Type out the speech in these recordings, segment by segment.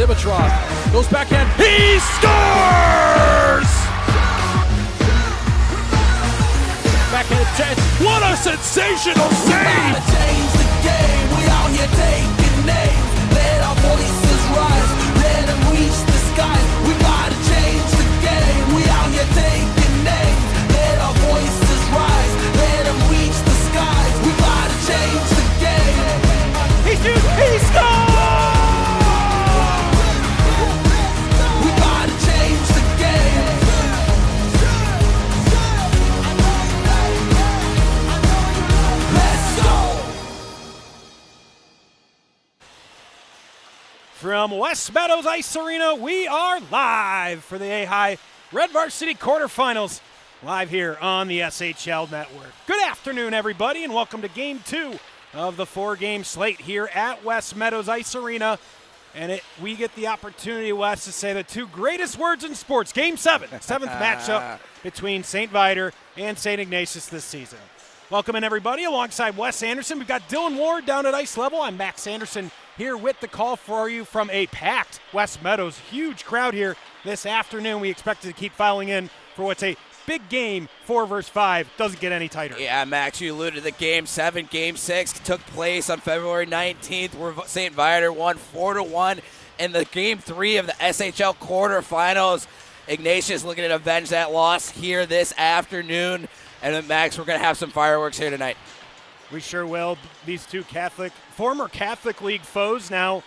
Dimitrov goes backhand. He scores! Backhand chance. What a sensational save! We gotta change the game. We out here taking names. Let our voices rise. Let them reach the skies. We gotta change the game. We out here taking names. Let our voices rise. Let them reach the skies. We gotta change the game. He shoots. He scores! We gotta change the game. Let's go. From West Meadows Ice Arena, we are live for the AHAI Red Varsity quarterfinals, live here on the SHL Network. Good afternoon, everybody, and welcome to Game 2 of the 4-game slate here at West Meadows Ice Arena. And we get the opportunity, Wes, to say the two greatest words in sports. Game 7, seventh matchup between St. Viator and St. Ignatius this season. Welcome in, everybody, alongside Wes Anderson. We've got Dylan Ward down at ice level. I'm Max Anderson here with the call for you from a packed West Meadows. Huge crowd here this afternoon. We expect to keep filing in for what's a big game, 4 versus 5. Doesn't get any tighter. Yeah, Max, you alluded to Game 7. Game 6 took place on February 19th, where St. Viator won 4-1 in the Game 3 of the SHL quarterfinals. Ignatius looking to avenge that loss here this afternoon. And then, Max, we're going to have some fireworks here tonight. We sure will. These two former Catholic League foes now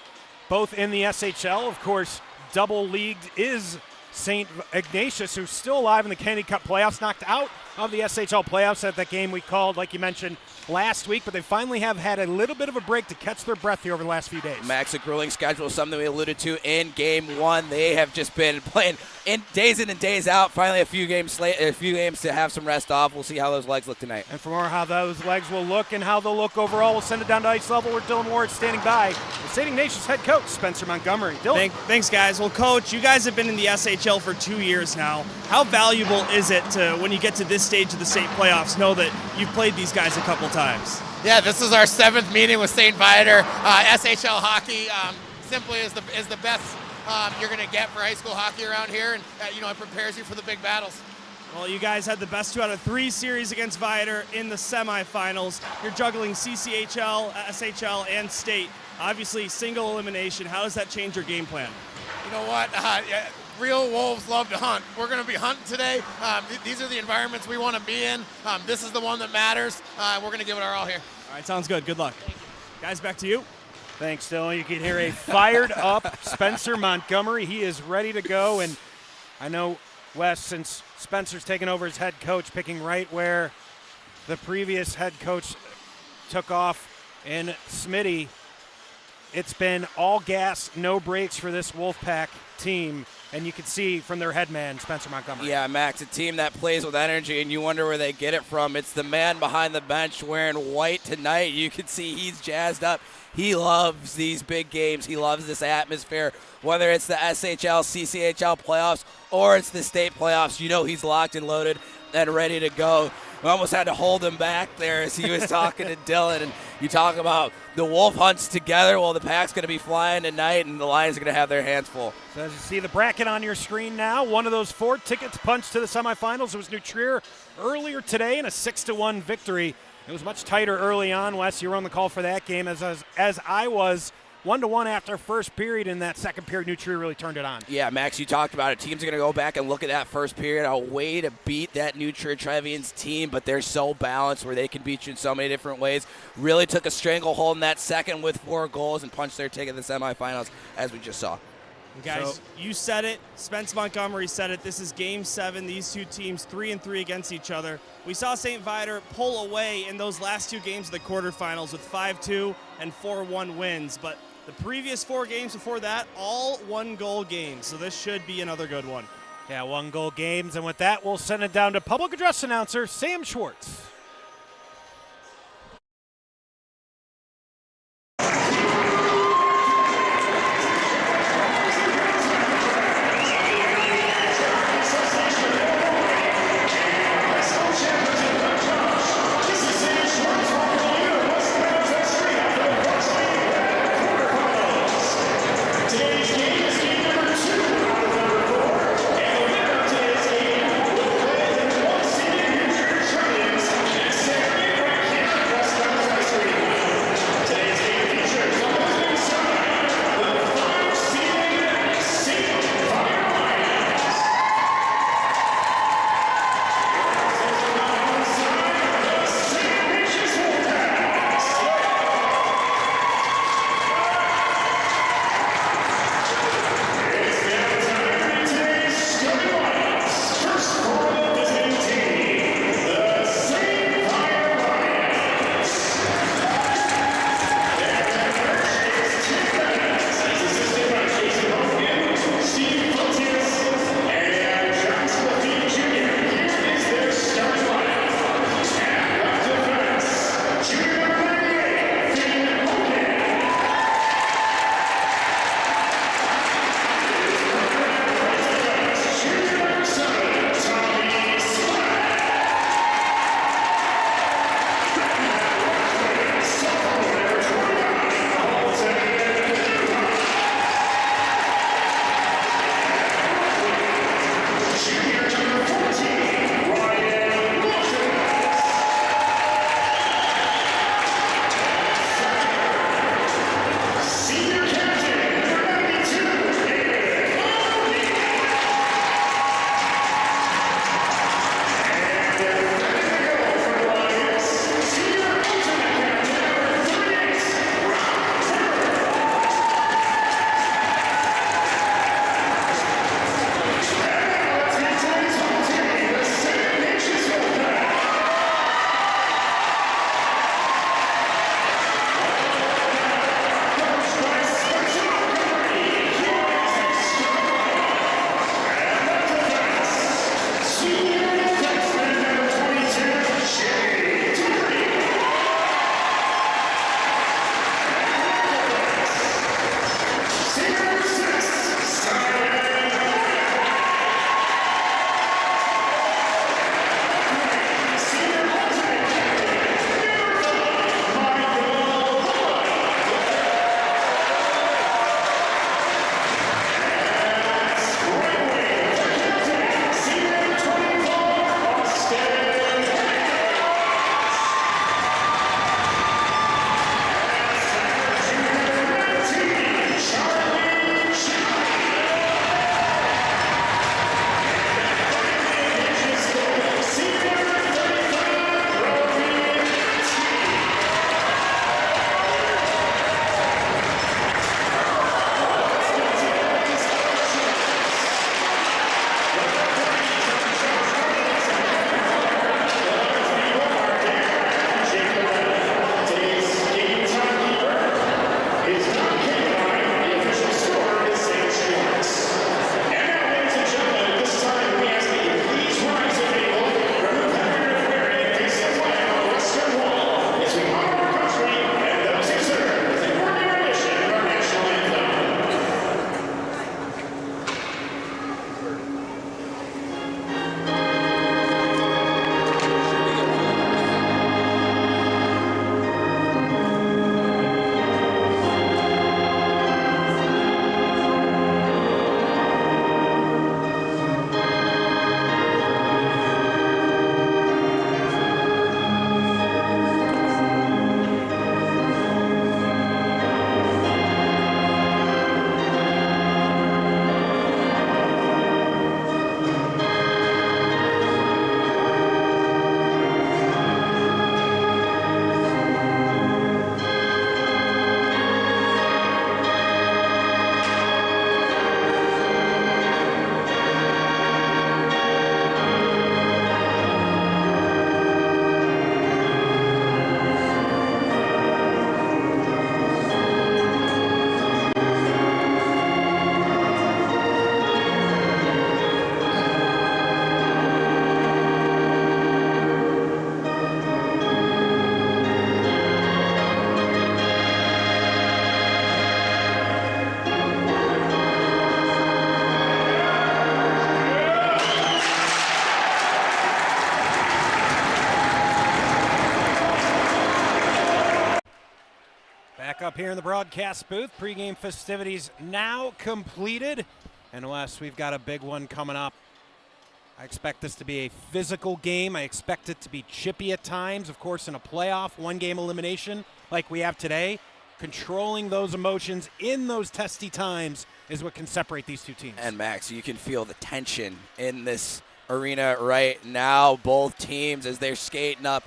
both in the SHL. Of course, double leagued is St. Ignatius, who's still alive in the Kennedy Cup playoffs, knocked out of the SHL playoffs at that game we called, like you mentioned, last week, but they finally have had a little bit of a break to catch their breath here over the last few days. Max, a grueling schedule, something we alluded to in Game 1. They have just been playing days in and days out. Finally, a few games to have some rest off. We'll see how those legs look tonight. And for more how those legs will look and how they'll look overall, we'll send it down to ice level where Dylan Ward is standing by with St. Ignatius head coach Spencer Montgomery. Dylan. Thanks, guys. Well, Coach, you guys have been in the SHL for 2 years now. How valuable is it to, when you get to this stage of the state playoffs, know that you've played these guys a couple times? Yeah, this is our 7th meeting with St. Viator. SHL hockey simply is the best you're going to get for high school hockey around here, and it prepares you for the big battles. Well, you guys had the best 2 out of 3 series against Viator in the semifinals. You're juggling CCHL, SHL, and state. Obviously, single elimination. How does that change your game plan? You know what? Real wolves love to hunt. We're going to be hunting today. These are the environments we want to be in. This is the one that matters. We're going to give it our all here. All right, sounds good. Good luck. Guys, back to you. Thanks, Dylan. You can hear a fired-up Spencer Montgomery. He is ready to go, and I know, Wes, since Spencer's taken over as head coach, picking right where the previous head coach took off in Smitty, it's been all gas, no brakes for this Wolfpack team. And you can see from their head man, Spencer Montgomery. Yeah, Max, a team that plays with energy, and you wonder where they get it from. It's the man behind the bench wearing white tonight. You can see he's jazzed up. He loves these big games. He loves this atmosphere. Whether it's the SHL, CCHL playoffs, or it's the state playoffs, he's locked and loaded and ready to go. We almost had to hold him back there as he was talking to Dylan. And you talk about the Wolf hunts together. Well, the Pack's going to be flying tonight, and the Lions are going to have their hands full. So as you see the bracket on your screen now, one of those 4 tickets punched to the semifinals. It was New Trier earlier today in a 6-1 victory. It was much tighter early on. Wes, you were on the call for that game, as I was. 1-1 after first period. In that second period, New Trier really turned it on. Yeah, Max, you talked about it. Teams are going to go back and look at that first period, a way to beat that New Trier Trevians team, but they're so balanced where they can beat you in so many different ways. Really took a stranglehold in that second with 4 goals and punched their ticket to the semifinals, as we just saw. Guys, you said it. Spence Montgomery said it. This is Game 7. These two teams 3-3 against each other. We saw St. Viator pull away in those last 2 games of the quarterfinals with 5-2 and 4-1 wins, but the previous 4 games before that, all 1-goal games, so this should be another good one. Yeah, 1-goal games, and with that, we'll send it down to public address announcer Sam Schwartz. Today's game Back up here in the broadcast booth. Pregame festivities now completed. And Wes, we've got a big one coming up. I expect this to be a physical game. I expect it to be chippy at times. Of course, in a playoff, one-game elimination like we have today, controlling those emotions in those testy times is what can separate these two teams. And Max, you can feel the tension in this arena right now. Both teams, as they're skating up,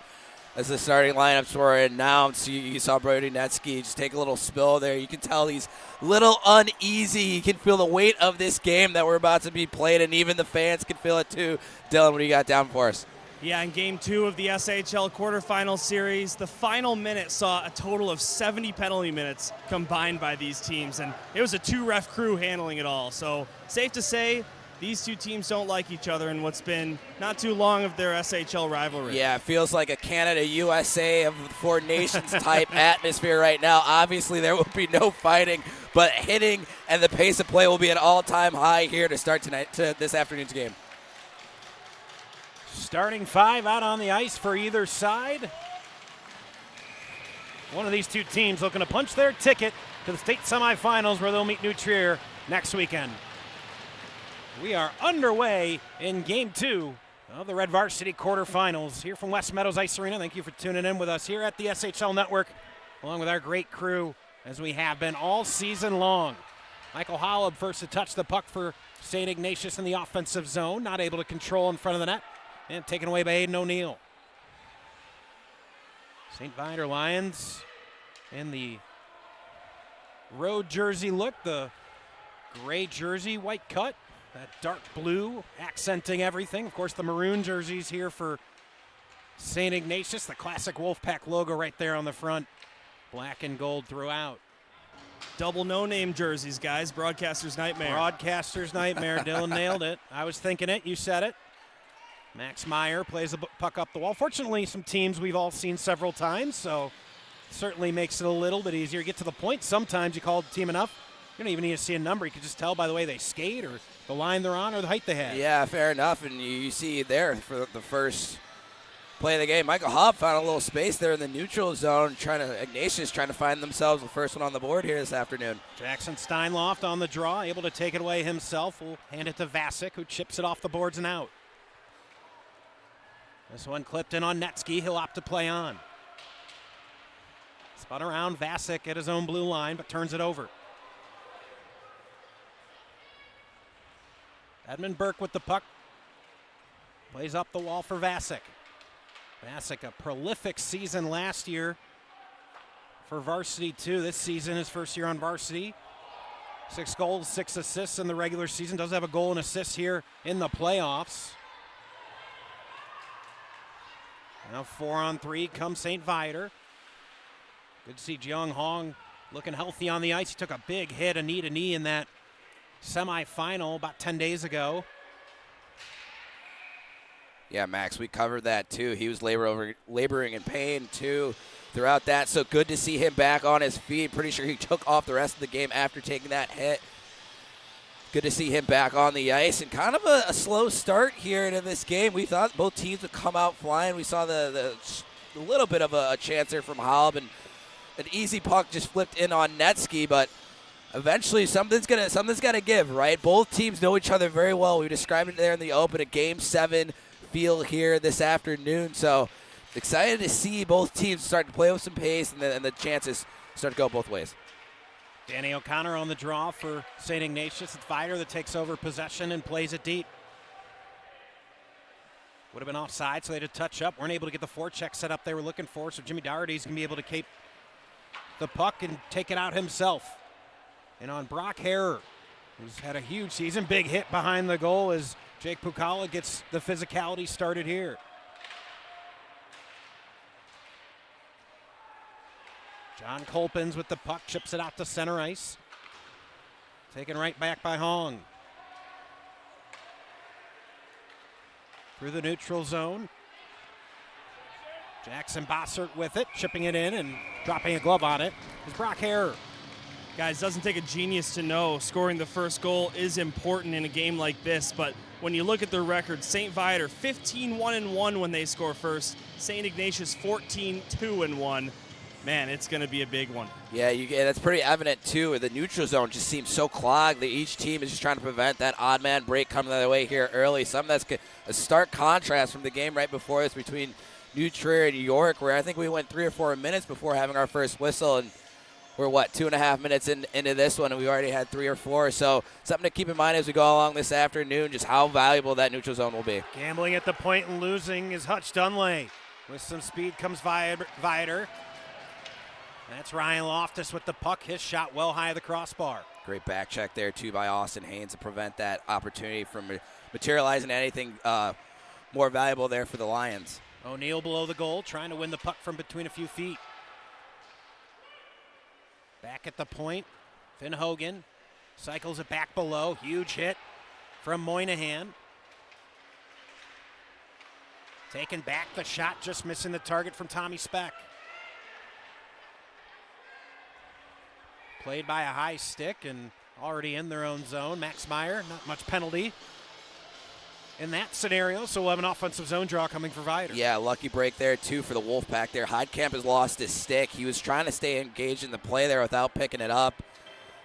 as the starting lineups were announced, you saw Brody Netsky just take a little spill there. You can tell he's a little uneasy. You can feel the weight of this game that we're about to be played, and even the fans can feel it too. Dylan, what do you got down for us? Yeah, in Game 2 of the SHL quarterfinal series, the final minute saw a total of 70 penalty minutes combined by these teams, and it was a two-ref crew handling it all. So safe to say, these two teams don't like each other in what's been not too long of their SHL rivalry. Yeah, it feels like a Canada-USA of the Four Nations type atmosphere right now. Obviously, there will be no fighting, but hitting and the pace of play will be an all-time high here to start this afternoon's game. Starting five out on the ice for either side. One of these two teams looking to punch their ticket to the state semifinals where they'll meet New Trier next weekend. We are underway in Game 2 of the Red Varsity quarterfinals here from West Meadows Ice Arena. Thank you for tuning in with us here at the SHL Network, along with our great crew, as we have been all season long. Michael Holub first to touch the puck for St. Ignatius in the offensive zone, not able to control in front of the net, and taken away by Aiden O'Neill. St. Viator Lions in the road jersey look, the gray jersey, white cut. That dark blue accenting everything. Of course, the maroon jerseys here for St. Ignatius. The classic Wolfpack logo right there on the front. Black and gold throughout. Double no-name jerseys, guys. Broadcaster's nightmare. Broadcaster's nightmare. Dylan nailed it. I was thinking it. You said it. Max Meyer plays the puck up the wall. Fortunately, some teams we've all seen several times, so certainly makes it a little bit easier. You get to the point. Sometimes you call the team enough, you don't even need to see a number. You can just tell by the way they skate or the line they're on or the height they have. Yeah, fair enough. And you see there for the first play of the game, Michael Hobb found a little space there in the neutral zone, Ignatius trying to find themselves the first one on the board here this afternoon. Jackson Steinloft on the draw, able to take it away himself. We'll hand it to Vasic, who chips it off the boards and out. This one clipped in on Netsky. He'll opt to play on. Spun around, Vasic at his own blue line, but turns it over. Edmund Burke with the puck. Plays up the wall for Vasic. Vasic, a prolific season last year for Varsity too. This season, his first year on Varsity. 6 goals, 6 assists in the regular season. Does have a goal and assist here in the playoffs. Now 4-on-3 comes St. Viator. Good to see Jeong Hong looking healthy on the ice. He took a big hit, a knee-to-knee in that semifinal about 10 days ago. Yeah, Max, we covered that too. He was laboring in pain too throughout that. So good to see him back on his feet. Pretty sure he took off the rest of the game after taking that hit. Good to see him back on the ice, and kind of a slow start here in this game. We thought both teams would come out flying. We saw the little bit of a chance there from Halb, and an easy puck just flipped in on Netsky, but eventually something's gonna give, right? Both teams know each other very well. We described it there in the open, a Game 7 feel here this afternoon. So excited to see both teams start to play with some pace, and the chances start to go both ways. Danny O'Connor on the draw for St. Ignatius. It's Viator that takes over possession and plays it deep. Would have been offside, so they had to touch up. Weren't able to get the forecheck set up they were looking for, so Jimmy Doherty's going to be able to keep the puck and take it out himself. And on Brock Harrer, who's had a huge season, big hit behind the goal as Jake Pukala gets the physicality started here. John Colpins with the puck, chips it out to center ice. Taken right back by Hong. Through the neutral zone. Jackson Bossert with it, chipping it in and dropping a glove on it is Brock Harrer. Guys, doesn't take a genius to know scoring the first goal is important in a game like this, but when you look at their record, St. Viator 15-1-1 when they score first, St. Ignatius 14-2-1. man, it's going to be a big one. Yeah, that's pretty evident, too. The neutral zone just seems so clogged that each team is just trying to prevent that odd man break coming their way here early. Something that's a stark contrast from the game right before this between New Trier and New York, where I think we went 3 or 4 minutes before having our first whistle, and we're, 2.5 minutes into this one, and we already had 3 or 4. So something to keep in mind as we go along this afternoon, just how valuable that neutral zone will be. Gambling at the point and losing is Hutch Dunley. With some speed comes Viator. That's Ryan Loftus with the puck. His shot well high of the crossbar. Great back check there, too, by Austin Haynes to prevent that opportunity from materializing anything more valuable there for the Lions. O'Neal below the goal, trying to win the puck from between a few feet. Back at the point, Finn Hogan cycles it back below. Huge hit from Moynihan. Taken back the shot, just missing the target from Tommy Speck. Played by a high stick and already in their own zone. Max Meyer, not much penalty in that scenario, so we'll have an offensive zone draw coming for Viator. Yeah, lucky break there, too, for the Wolfpack there. Heidkamp has lost his stick. He was trying to stay engaged in the play there without picking it up.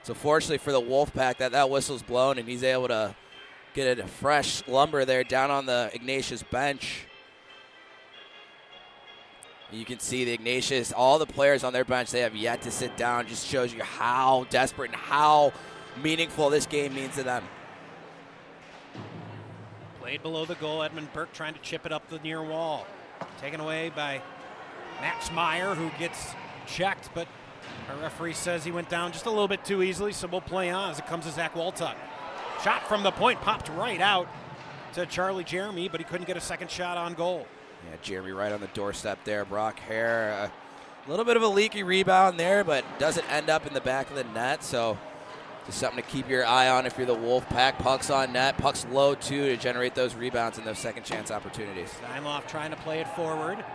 So fortunately for the Wolfpack, that whistle's blown, and he's able to get a fresh lumber there down on the Ignatius bench. You can see the Ignatius, all the players on their bench, they have yet to sit down. Just shows you how desperate and how meaningful this game means to them. Played below the goal, Edmund Burke trying to chip it up the near wall. Taken away by Max Meyer, who gets checked, but our referee says he went down just a little bit too easily, so we'll play on as it comes to Zach Waltuck. Shot from the point, popped right out to Charlie Jeremy, but he couldn't get a second shot on goal. Yeah, Jeremy right on the doorstep there. Brock Hare, a little bit of a leaky rebound there, but doesn't end up in the back of the net. So just something to keep your eye on if you're the Wolfpack. Pucks on net, pucks low too to generate those rebounds and those second chance opportunities. Steinloff trying to play it forward.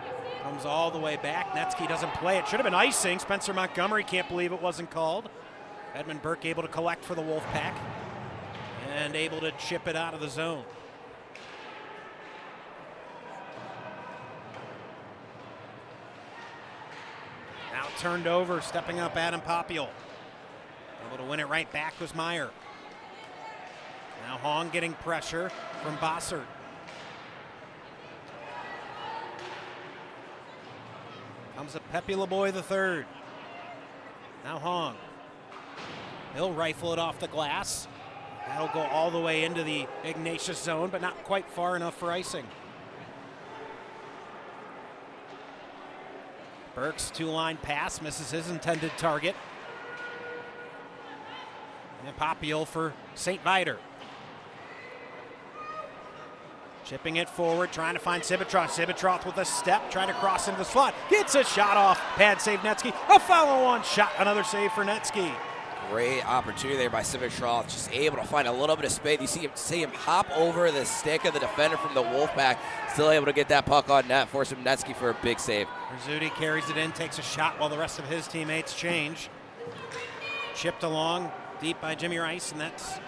Comes all the way back. Netsky doesn't play it. Should have been icing. Spencer Montgomery can't believe it wasn't called. Edmund Burke able to collect for the Wolfpack and able to chip it out of the zone. Now turned over, stepping up Adam Popiel. Able to win it right back was Meyer. Now Hong getting pressure from Bossert. Comes a Pepe LeBoy III. Now Hong. He'll rifle it off the glass. That'll go all the way into the Ignatius zone, but not quite far enough for icing. Burke's two-line pass misses his intended target. And Popiel for St. Viator. Chipping it forward, trying to find Sibitroff. Sibitroff with a step, trying to cross into the slot. Gets a shot off. Pad save Netsky. A follow-on shot. Another save for Netsky. Great opportunity there by Sibitroff. Just able to find a little bit of space. You see him hop over the stick of the defender from the Wolfpack. Still able to get that puck on net. Forcing Netsky for a big save. Rizzuti carries it in, takes a shot while the rest of his teammates change. Chipped along deep by Jimmy Rice, and that's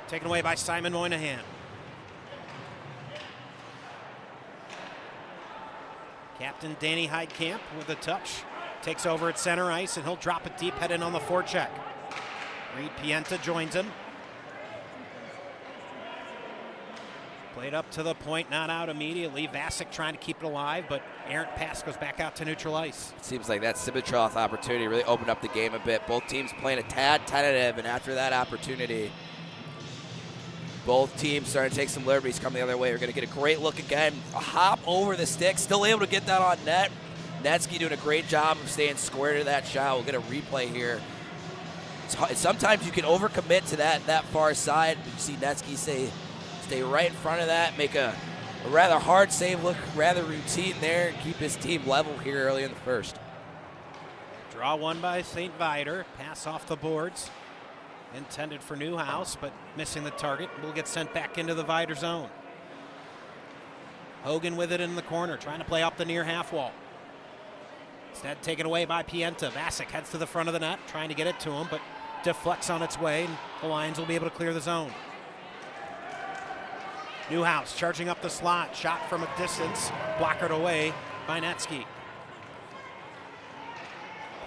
taken away by Simon Moynihan. Captain Danny Heidkamp with a touch. Takes over at center ice, and he'll drop it deep, head in on the forecheck. Reed Pienta joins him. Played up to the point, not out immediately. Vasic trying to keep it alive, but errant pass goes back out to neutral ice. It seems like that Sibitroff opportunity really opened up the game a bit. Both teams playing a tad tentative, and after that opportunity, both teams starting to take some liberties coming the other way. We're going to get a great look again. A hop over the stick, still able to get that on net. Netsky doing a great job of staying square to that shot. We'll get a replay here. Sometimes you can overcommit to that far side, but you see Netsky stay right in front of that, make a rather hard save look rather routine there, and keep his team level here early in the first. Draw one by St. Viator. Pass off the boards. Intended for Newhouse, but missing the target. Will get sent back into the Viator zone. Hogan with it in the corner, trying to play up the near half wall. Instead taken away by Pienta. Vasic heads to the front of the net, trying to get it to him, but deflects on its way, and the Lions will be able to clear the zone. Newhouse charging up the slot, shot from a distance, blockered away by Netsky.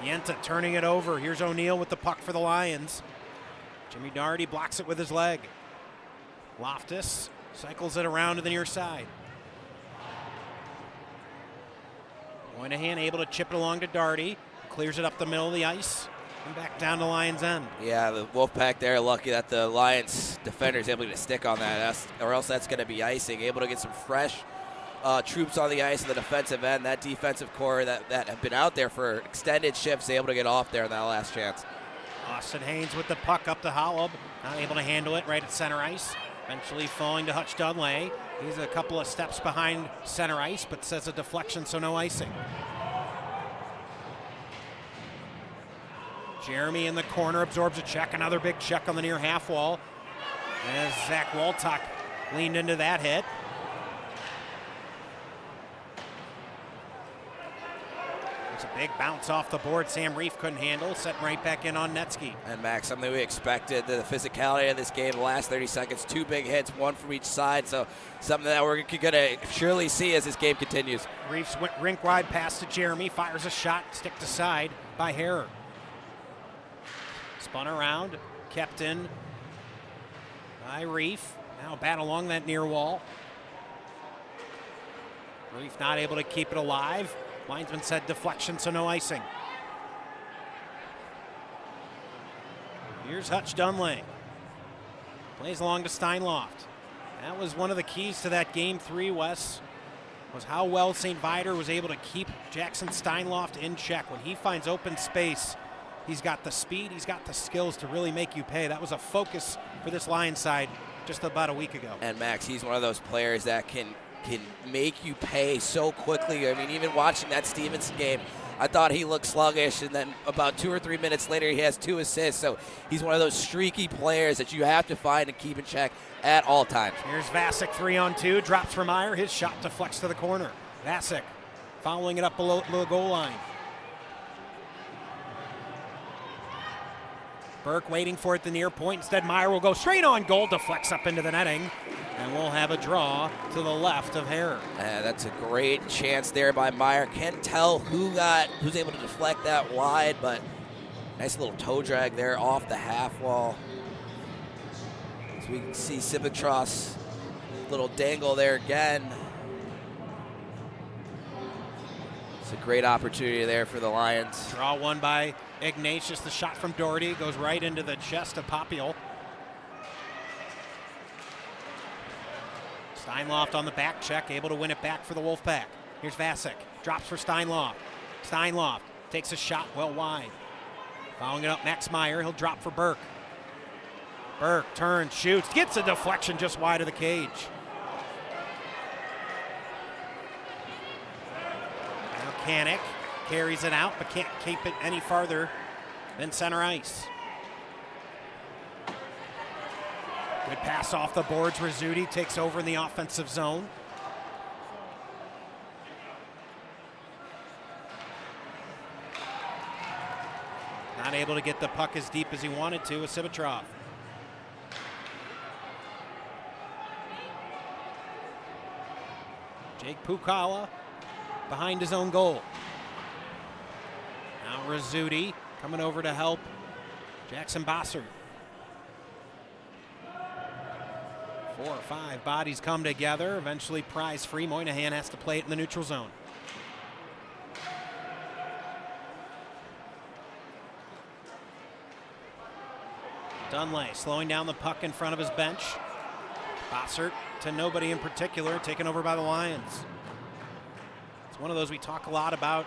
Yenta turning it over. Here's O'Neal with the puck for the Lions. Jimmy Doherty blocks it with his leg. Loftus cycles it around to the near side. Moynihan able to chip it along to Doherty. Clears it up the middle of the ice and back down to Lions end. Yeah, the Wolfpack there lucky that the Lions defender is able to stick on that, or else that's going to be icing. Able to get some fresh troops on the ice in the defensive end. That defensive core that have been out there for extended shifts, able to get off there in that last chance. Austin Haynes with the puck up to Holub. Not able to handle it right at center ice. Eventually falling to Hutch Dunley. He's a couple of steps behind center ice, but says a deflection, so no icing. Jeremy in the corner absorbs a check. Another big check on the near half wall. As Zach Waltock leaned into that hit. It's a big bounce off the board. Sam Reef couldn't handle. Set right back in on Netsky. And Max, something we expected. The physicality of this game, the last 30 seconds, 2 big hits, 1 from each side. So something that we're going to surely see as this game continues. Reefs went rink wide pass to Jeremy. Fires a shot, stick to side by Harrer. Spun around, kept in by Reef. Now bat along that near wall. Reef not able to keep it alive. Linesman said deflection, so no icing. Here's Hutch Dunley. Plays along to Steinloft. That was one of the keys to that game 3, Wes, was how well St. Viator was able to keep Jackson Steinloft in check. When he finds open space, he's got the speed, he's got the skills to really make you pay. That was a focus for this Lions side just about a week ago. And Max, he's one of those players that can make you pay so quickly. I mean, even watching that Stevenson game, I thought he looked sluggish, and then about 2 or 3 minutes later, he has 2 assists. So he's one of those streaky players that you have to find and keep in check at all times. Here's Vasek 3-on-2, drops for Meyer. His shot deflects to the corner. Vasek following it up below the goal line. Burke waiting for it at the near point. Instead, Meyer will go straight on goal, deflects up into the netting, and we'll have a draw to the left of Harrer. That's a great chance there by Meyer. Can't tell who's able to deflect that wide, but nice little toe drag there off the half wall. So we can see Civitros, little dangle there again. It's a great opportunity there for the Lions. Draw one by Ignatius. The shot from Doherty goes right into the chest of Popiel. Steinloft on the back check, able to win it back for the Wolfpack. Here's Vasek, drops for Steinloft. Steinloft takes a shot well wide. Following it up, Max Meyer, he'll drop for Burke. Burke turns, shoots, gets a deflection just wide of the cage. Now Kanik carries it out, but can't keep it any farther than center ice. Good pass off the boards. Rizzuti takes over in the offensive zone. Not able to get the puck as deep as he wanted to with Civitros. Jake Pukala behind his own goal. Now Rizzuti coming over to help Jackson Bossert. 4 or 5 bodies come together. Eventually prize free. Moynihan has to play it in the neutral zone. Dunley slowing down the puck in front of his bench. Bossert to nobody in particular, taken over by the Lions. It's one of those we talk a lot about,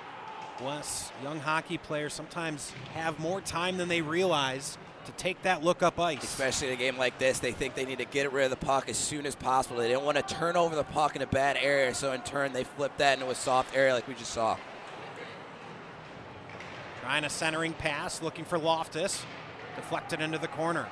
Wes. Young hockey players sometimes have more time than they realize to take that look up ice. Especially in a game like this, they think they need to get rid of the puck as soon as possible. They don't want to turn over the puck in a bad area, so in turn they flip that into a soft area like we just saw. Trying a centering pass, looking for Loftus. Deflected into the corner.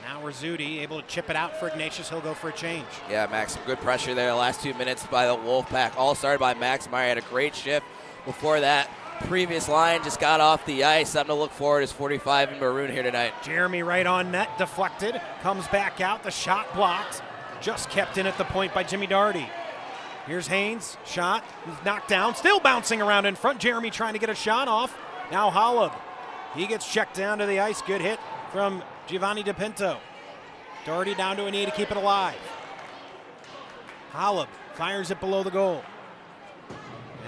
Now Rizzuti able to chip it out for Ignatius. He'll go for a change. Yeah, Max, some good pressure there the last 2 minutes by the Wolfpack. All started by Max Meyer. Had a great shift before that. Previous line just got off the ice. Something to look forward is 45 in maroon here tonight. Jeremy right on net, deflected, comes back out. The shot blocked, just kept in at the point by Jimmy Doherty. Here's Haynes, shot, he's knocked down, still bouncing around in front. Jeremy trying to get a shot off. Now Hollab. He gets checked down to the ice. Good hit from Giovanni DePinto. Doherty down to a knee to keep it alive. Hollab fires it below the goal.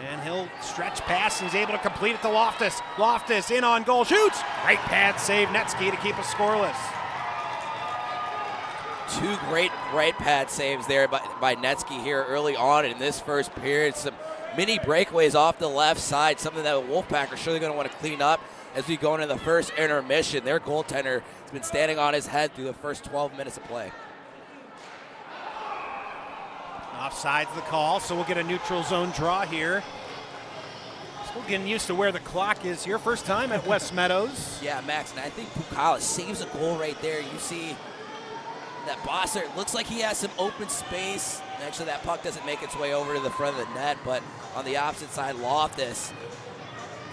And he'll stretch pass and he's able to complete it to Loftus. Loftus in on goal, shoots! Right pad save, Netsky to keep us scoreless. Two great right pad saves there by Netsky here early on in this first period. Some mini breakaways off the left side, something that Wolfpack are surely going to want to clean up as we go into the first intermission. Their goaltender has been standing on his head through the first 12 minutes of play. Offside's the call, so we'll get a neutral zone draw here. Still getting used to where the clock is here. First time at West Meadows. Yeah, Max, and I think Pukalis saves a goal right there. You see that Bosser, looks like he has some open space. Actually, that puck doesn't make its way over to the front of the net, but on the opposite side, Loftus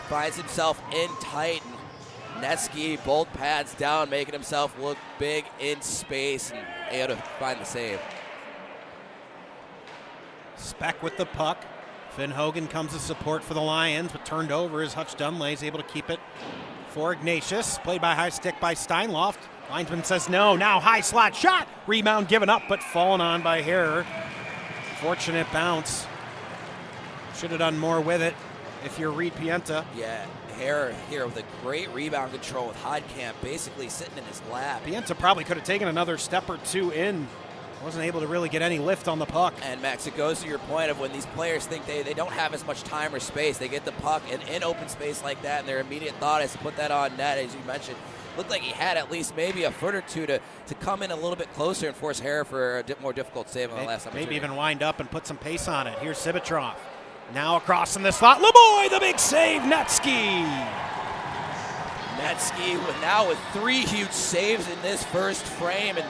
finds himself in tight. And Netsky, both pads down, making himself look big in space and able to find the save. Speck with the puck. Finn Hogan comes to support for the Lions, but turned over as Hutch Dunley is able to keep it for Ignatius. Played by high stick by Steinloft. Linesman says no. Now high slot shot. Rebound given up, but fallen on by Harrer. Fortunate bounce. Should have done more with it if you're Reed Pienta. Yeah, Harrer here with a great rebound control with Heidkamp basically sitting in his lap. Pienta probably could have taken another step or two in. Wasn't able to really get any lift on the puck. And Max, it goes to your point of when these players think they don't have as much time or space, they get the puck in open space like that, and their immediate thought is to put that on net, as you mentioned. Looked like he had at least maybe a foot or two to come in a little bit closer and force Harrer for a more difficult save on the last opportunity. Maybe even wind up and put some pace on it. Here's Sibatrov. Now across in the slot. LeBoy, the big save, Netsky. Netsky now with 3 huge saves in this first frame, and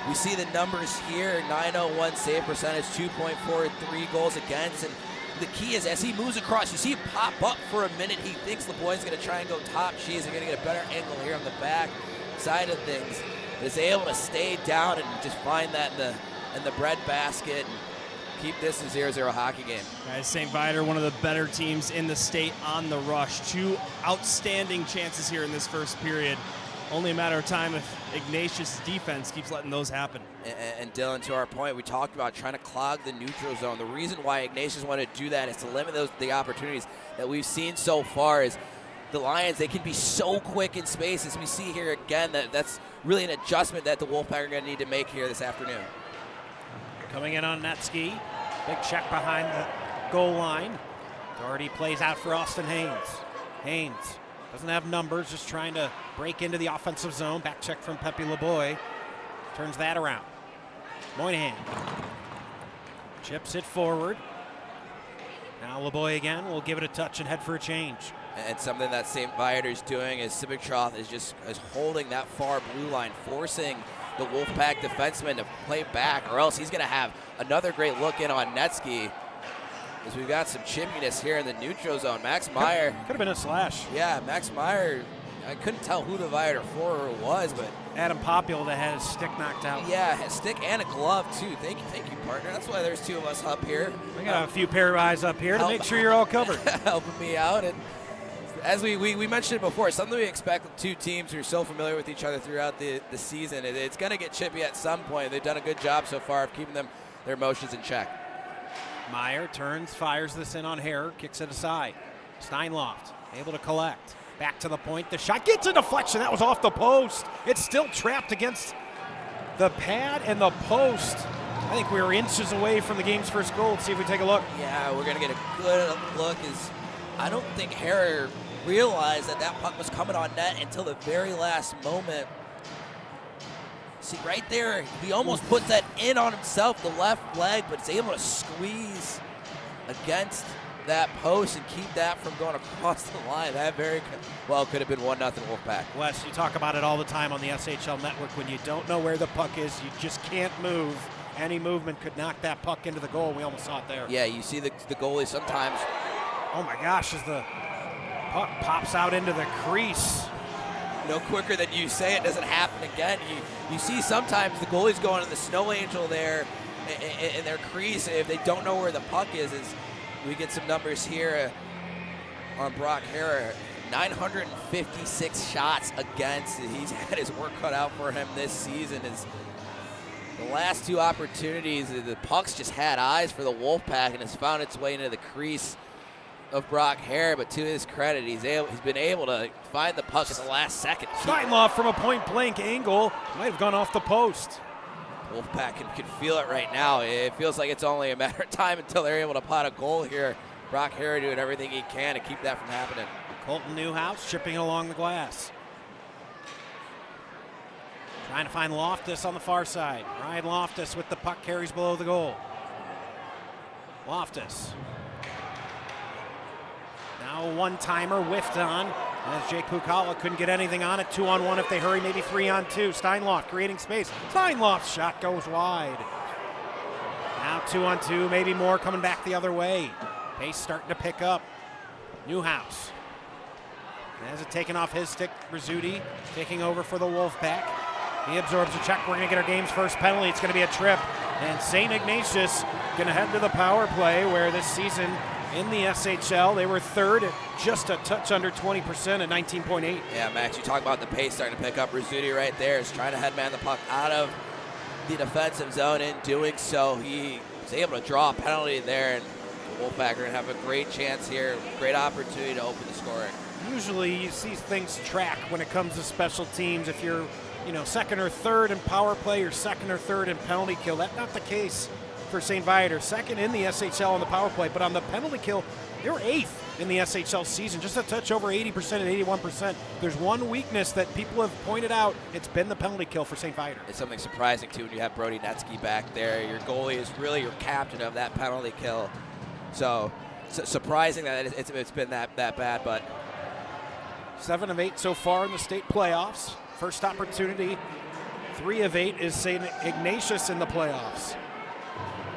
we see the numbers here, 901 save percentage, 2.43 goals against, and the key is as he moves across, you see him pop up for a minute. He thinks LeBoy's going to try and go top cheese and going to get a better angle here on the back side of things. But is able to stay down and just find that in the bread basket and keep this a 0-0 hockey game. Guys, St. Viator, one of the better teams in the state on the rush. 2 outstanding chances here in this first period. Only a matter of time if Ignatius' defense keeps letting those happen. And Dylan, to our point, we talked about trying to clog the neutral zone. The reason why Ignatius wanted to do that is to limit the opportunities that we've seen so far. Is the Lions, they can be so quick in space, as we see here again. That's really an adjustment that the Wolfpack are going to need to make here this afternoon. Coming in on Netsky. Big check behind the goal line. Doherty plays out for Austin Haynes. Haynes doesn't have numbers, just trying to break into the offensive zone. Back check from Pepe LeBoy. Turns that around. Moynihan chips it forward. Now LeBoy again will give it a touch and head for a change. And something that St. Viator's doing is Sibatrov is holding that far blue line, forcing the Wolfpack defenseman to play back, or else he's going to have another great look in on Netsky. As we've got some chippiness here in the neutral zone. Max Meyer. Could have been a slash. Yeah, Max Meyer, I couldn't tell who the Viator forward was, but Adam Popula that had his stick knocked out. yeah, a stick and a glove too. Thank you, partner. That's why there's 2 of us up here. We got a few pair of eyes up here to make sure you're all covered. Helping me out. And as we mentioned it before, something we expect with 2 teams who are so familiar with each other throughout the season. It's going to get chippy at some point. They've done a good job so far of keeping their emotions in check. Meyer turns, fires this in on Harrer, kicks it aside. Steinloft able to collect. Back to the point. The shot gets a deflection. That was off the post. It's still trapped against the pad and the post. I think we were inches away from the game's first goal. Let's see if we take a look. Yeah, we're going to get a good look. I don't think Harrer realized that puck was coming on net until the very last moment. See, right there, he almost puts that in on himself, the left leg, but is able to squeeze against that post and keep that from going across the line. That very well could have been 1-0 Wolfpack. Wes, you talk about it all the time on the SHL network. When you don't know where the puck is, you just can't move. Any movement could knock that puck into the goal. We almost saw it there. Yeah, you see the goalie sometimes. Oh my gosh, as the puck pops out into the crease. No quicker than you say it doesn't happen again. You see sometimes the goalie's going to the snow angel there in their crease if they don't know where the puck is. We get some numbers here on Brock Harrer. 956 shots against. He's had his work cut out for him this season. The last two opportunities, the puck's just had eyes for the Wolfpack and has found its way into the crease of Brock Hare, but to his credit, he's been able to find the puck at the last second. Steinloff from a point-blank angle might have gone off the post. Wolfpack can feel it right now. It feels like it's only a matter of time until they're able to pot a goal here. Brock Hare doing everything he can to keep that from happening. Colton Newhouse chipping along the glass. Trying to find Loftus on the far side. Ryan Loftus with the puck, carries below the goal. Loftus. Now a one-timer whiffed on as Jake Pukala couldn't get anything on it. 2-on-1 if they hurry, maybe 3-on-2. Steinloff creating space. Steinloff's shot goes wide. Now 2-on-2, maybe more coming back the other way. Pace starting to pick up. Newhouse. Has it taken off his stick. Rizzuti taking over for the Wolfpack. He absorbs a check. We're going to get our game's first penalty. It's going to be a trip. And St. Ignatius going to head to the power play, where this season in the SHL, they were third at just a touch under 20% at 19.8. Yeah, Max, you talk about the pace starting to pick up. Rizzuti right there is trying to headman the puck out of the defensive zone. In doing so, he was able to draw a penalty there, and the Wolfpack are going to have a great chance here, great opportunity to open the scoring. Usually you see things track when it comes to special teams. If you're, second or third in power play or second or third in penalty kill, that's not the case for St. Viator. Second in the SHL on the power play, but on the penalty kill, they were 8th in the SHL season, just a touch over 80% and 81%. There's one weakness that people have pointed out. It's been the penalty kill for St. Viator. It's something surprising, too, when you have Brody Netsky back there. Your goalie is really your captain of that penalty kill. So surprising that it's been that bad, but 7 of 8 so far in the state playoffs. First opportunity, 3 of 8 is St. Ignatius in the playoffs.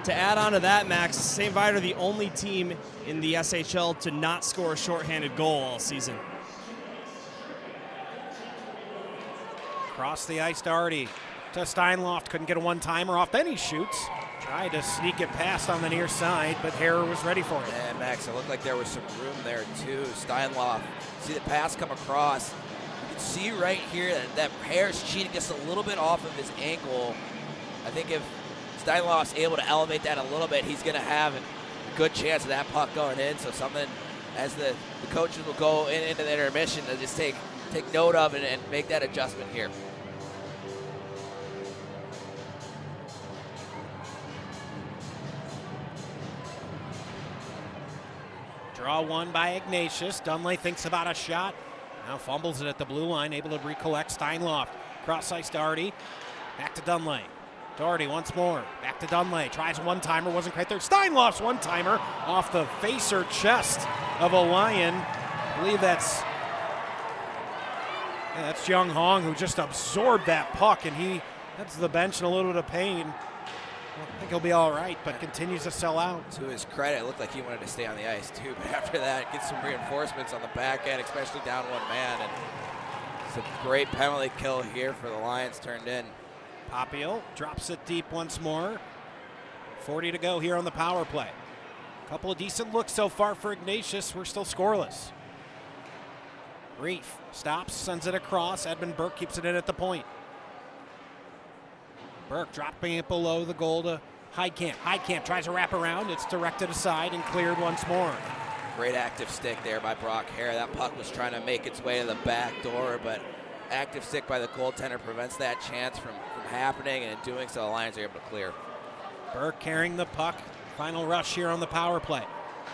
To add on to that, Max, St. Viator the only team in the SHL to not score a shorthanded goal all season. Across the ice to Artie, to Steinloff, couldn't get a one-timer off, then he shoots. Tried to sneak it past on the near side, but Hare was ready for it. And Max, it looked like there was some room there too. Steinloff, see the pass come across. You can see right here that Hare's cheating just a little bit off of his ankle. I think if Steinloff's able to elevate that a little bit, he's going to have a good chance of that puck going in. So something as the coaches will go into the intermission to just take note of and make that adjustment here. Draw one by Ignatius. Dunley thinks about a shot. Now fumbles it at the blue line, able to recollect. Steinloff, cross ice to Artie. Back to Dunley. Doherty once more. Back to Dunley. Tries a one-timer. Wasn't quite there. Steinloff's one-timer off the face or chest of a Lion. I believe that's Jung Hong, who just absorbed that puck, and he heads to the bench in a little bit of pain. I think he'll be all right, but continues to sell out. To his credit, it looked like he wanted to stay on the ice too, but after that, gets some reinforcements on the back end, especially down one man, and it's a great penalty kill here for the Lions turned in. Papio drops it deep once more. 40 to go here on the power play. A couple of decent looks so far for Ignatius. We're still scoreless. Reef stops, sends it across. Edmund Burke keeps it in at the point. Burke dropping it below the goal to Heitkamp. Heitkamp tries to wrap around. It's directed aside and cleared once more. Great active stick there by Brock Hare. That puck was trying to make its way to the back door, but active stick by the goaltender prevents that chance from happening, and in doing so, the Lions are able to clear. Burke carrying the puck. Final rush here on the power play.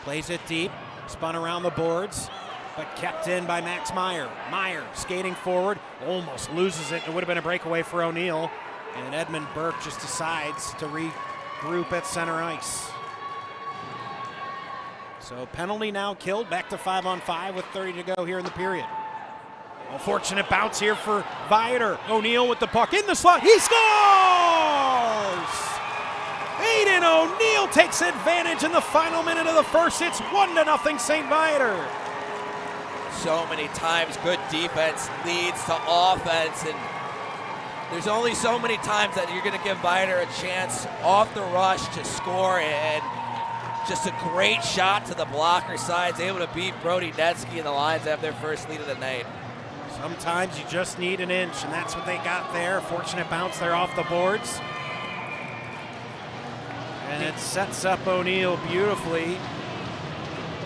Plays it deep, spun around the boards, but kept in by Max Meyer. Meyer skating forward, almost loses it. It would have been a breakaway for O'Neill. And Edmund Burke just decides to regroup at center ice. So penalty now killed, back to 5-on-5 with 30 to go here in the period. Unfortunate bounce here for Viator. O'Neill with the puck in the slot. He scores! Aiden O'Neill takes advantage in the final minute of the first. It's 1-0 St. Viator. So many times good defense leads to offense, and there's only so many times that you're going to give Viator a chance off the rush to score, and Just a great shot to the blocker side. Able to beat Brody Netsky, and the Lions have their first lead of the night. Sometimes you just need an inch, and that's what they got there. Fortunate bounce there off the boards. And it sets up O'Neill beautifully.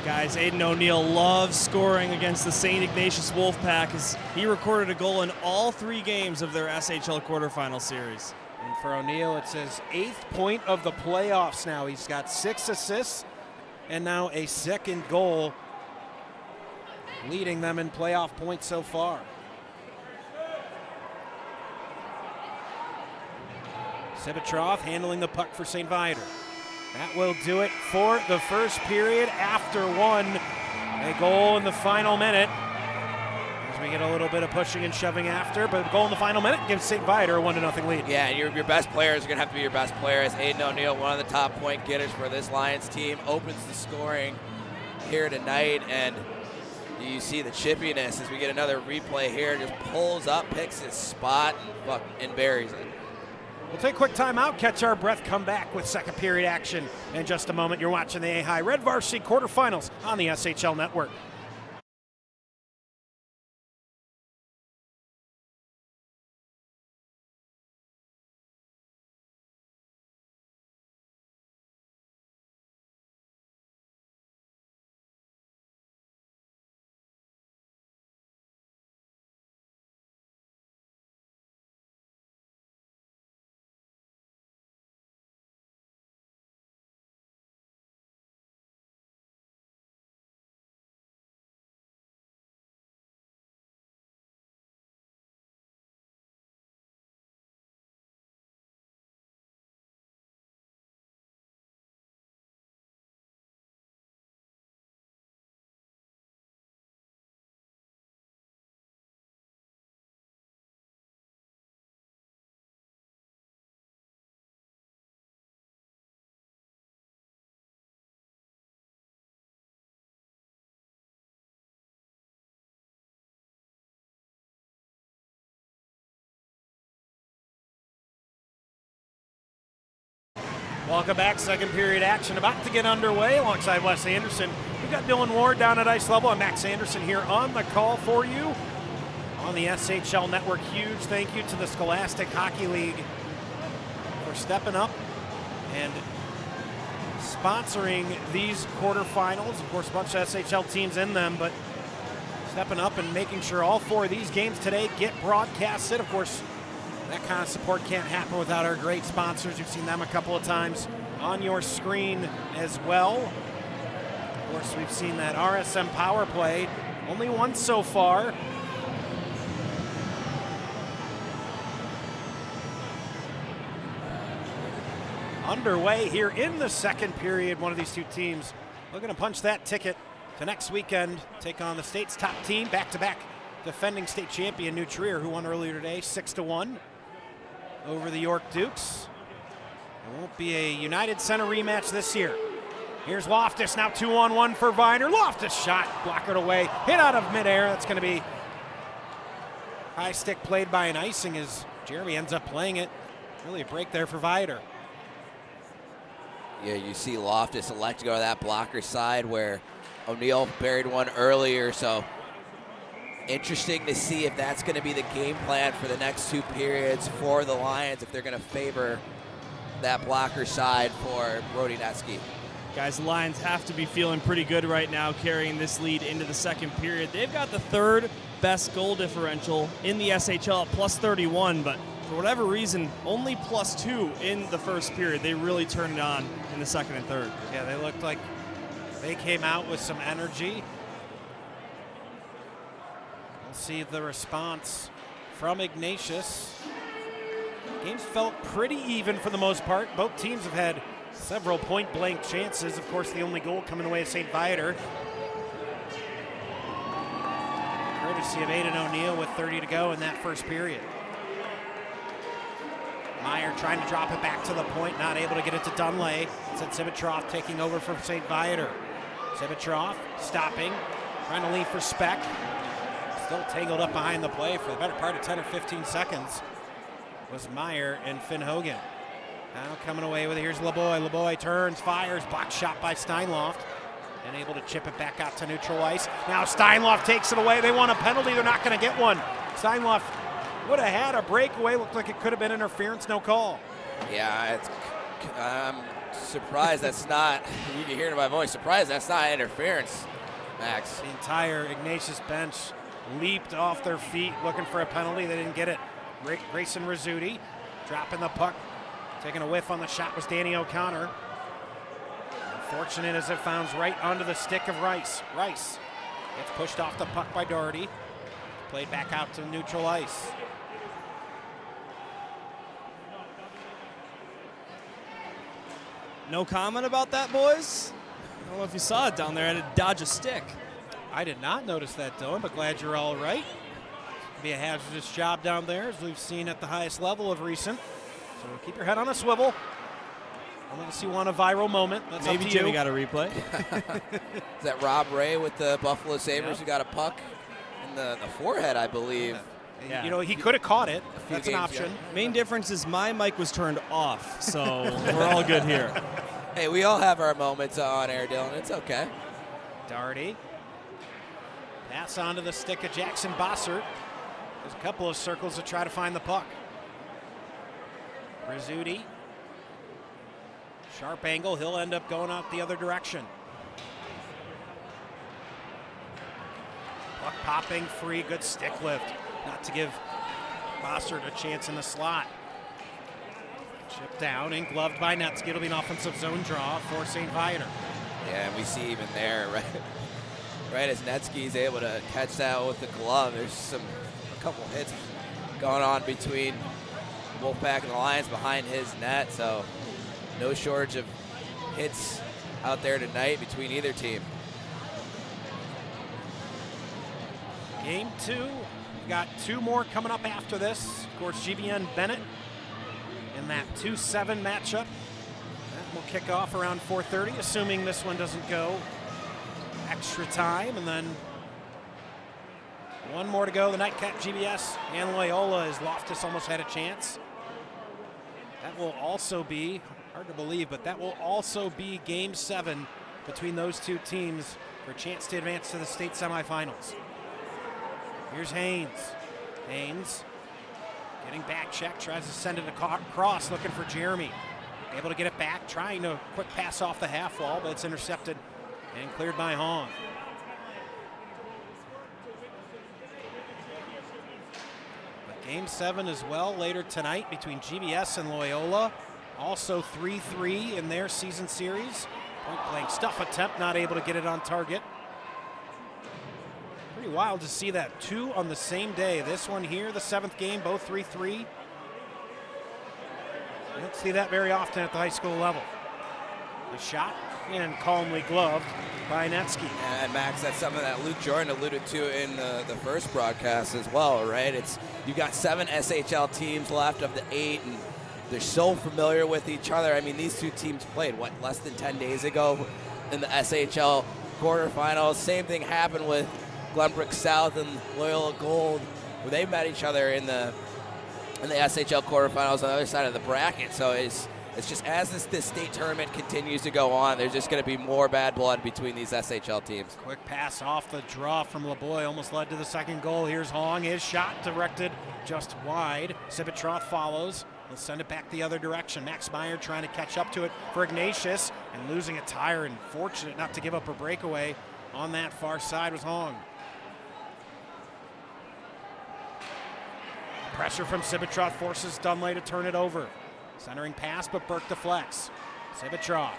Guys, Aiden O'Neill loves scoring against the St. Ignatius Wolfpack as he recorded a goal in all 3 games of their SHL quarterfinal series. And for O'Neill, it's his 8th point of the playoffs now. He's got 6 assists and now a second goal, leading them in playoff points so far. Sibitroff handling the puck for St. Viator. That will do it for the first period after one. A goal in the final minute. As we get a little bit of pushing and shoving after, but a goal in the final minute gives St. Viator a 1-0 lead. Yeah, your best players are going to have to be your best players. Aiden O'Neill, one of the top point getters for this Lions team, opens the scoring here tonight, and you see the chippiness as we get another replay here. Just pulls up, picks his spot, and buries it. We'll take a quick timeout, catch our breath, come back with second period action in just a moment. You're watching the AHAI Red Varsity quarterfinals on the SHL Network. Welcome back, second period action about to get underway alongside Wes Anderson. We've got Dylan Ward down at ice level and Max Anderson here on the call for you on the SHL Network. Huge thank you to the Scholastic Hockey League for stepping up and sponsoring these quarterfinals. Of course, a bunch of SHL teams in them, but stepping up and making sure all 4 of these games today get broadcasted. Of course, that kind of support can't happen without our great sponsors. You've seen them a couple of times on your screen as well. Of course, we've seen that RSM Power Play only once so far. Underway here in the second period. One of these 2 teams looking to punch that ticket to next weekend, take on the state's top team, back-to-back defending state champion New Trier, who won earlier today 6-1 over the York Dukes. It won't be a United Center rematch this year. Here's Loftus, now 2-on-1 for Viner. Loftus shot, blockered away, hit out of midair. That's going to be high stick played by an icing as Jeremy ends up playing it. Really a break there for Viator. Yeah, you see Loftus elect to go to that blocker side where O'Neill buried one earlier, so interesting to see if that's going to be the game plan for the next 2 periods for the Lions, if they're going to favor that blocker side for Brody Netsky. Guys, the Lions have to be feeling pretty good right now carrying this lead into the second period. They've got the 3rd best goal differential in the SHL at +31, but for whatever reason, only +2 in the first period. They really turned it on in the second and third. Yeah, they looked like they came out with some energy. See the response from Ignatius. Games felt pretty even for the most part. Both teams have had several point-blank chances. Of course, the only goal coming away is St. Viator. Courtesy of Aiden O'Neill with 30 to go in that first period. Meyer trying to drop it back to the point, not able to get it to Dunlay. It's Sibitroff taking over from St. Viator. Sibitroff stopping, trying to leave for Speck. Still tangled up behind the play for the better part of 10 or 15 seconds was Meyer and Finn Hogan. Now coming away with it. Here's LeBoy. LeBoy turns, fires, box shot by Steinloft. And able to chip it back out to neutral ice. Now Steinloft takes it away. They want a penalty. They're not going to get one. Steinloft would have had a breakaway. Looked like it could have been interference. No call. Yeah, I'm surprised that's not, you can hear it in my voice, surprised that's not interference, Max. The entire Ignatius bench leaped off their feet looking for a penalty. They didn't get it. Grayson Rizzuti dropping the puck. Taking a whiff on the shot was Danny O'Connor. Unfortunate as it founds right onto the stick of Rice. Rice gets pushed off the puck by Doherty. Played back out to neutral ice. No comment about that, boys? I don't know if you saw it down there. I had to dodge a stick. I did not notice that, Dylan, but glad you're all right. Be a hazardous job down there, as we've seen at the highest level of recent. So keep your head on a swivel. Unless you want a viral moment, that's Maybe up to Jimmy you. got a replay. Is that Rob Ray with the Buffalo Sabres who got a puck in the forehead, I believe? Yeah. You know, he could have caught it. That's an games, option. Main difference is my mic was turned off, so we're all good here. Hey, we all have our moments on air, Dylan. It's okay. Doherty. Pass onto the stick of Jackson Bossert. There's a couple of circles to try to find the puck. Rizzuti. Sharp angle. He'll end up going out the other direction. Puck popping free. Good stick lift. Not to give Bossert a chance in the slot. Chipped down and gloved by Netsky. It'll be an offensive zone draw for St. Viator. Yeah, and we see even there, right as Netsky's able to catch that with the glove, there's a couple hits going on between Wolfpack and the Lions behind his net, so no shortage of hits out there tonight between either team. Game 2. We've got 2 more coming up after this. Of course, GBN Bennett in that 2-7 matchup. That will kick off around 4:30, assuming this one doesn't go extra time. And then one more to go. The Nightcap GBS and Loyola, as Loftus almost had a chance. That will also be, hard to believe, but that will also be Game 7 between those two teams for a chance to advance to the state semifinals. Here's Haynes. Haynes getting back check, tries to send it across, looking for Jeremy. Able to get it back, trying to quick pass off the half wall, but it's intercepted and cleared by Hong. But Game 7 as well later tonight between GBS and Loyola. Also 3-3 in their season series. Point blank stuff attempt, not able to get it on target. Pretty wild to see that. 2 on the same day. This one here, the 7th game, both 3-3. You don't see that very often at the high school level. The shot and calmly gloved by Netsky. And Max, that's something that Luke Jordan alluded to in the first broadcast as well, right? You got 7 SHL teams left of the 8, and they're so familiar with each other. I mean, these two teams played, less than 10 days ago in the SHL quarterfinals. Same thing happened with Glenbrook South and Loyola Gold, where they met each other in the SHL quarterfinals on the other side of the bracket. So it's just as this state tournament continues to go on, there's just going to be more bad blood between these SHL teams. Quick pass off the draw from LeBoy almost led to the second goal. Here's Hong. His shot directed just wide. Sibitroff follows. He'll send it back the other direction. Max Meyer trying to catch up to it for Ignatius and losing a tire, and fortunate not to give up a breakaway on that far side was Hong. Pressure from Sibitroff forces Dunlay to turn it over. Centering pass, but Burke deflects. Sibitroff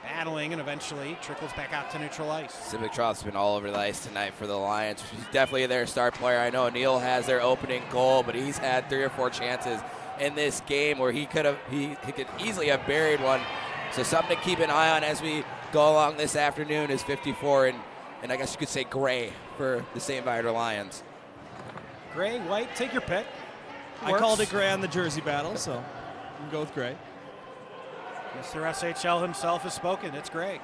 battling and eventually trickles back out to neutral ice. Sibitroff's been all over the ice tonight for the Lions. He's definitely their star player. I know Neal has their opening goal, but he's had 3 or 4 chances in this game where he could easily have buried one. So something to keep an eye on as we go along this afternoon is 54 and I guess you could say gray for the St. Viator Lions. Gray, white, take your pick. I called it gray on the jersey battle, so we can go with gray. Mr. SHL himself has spoken. It's gray.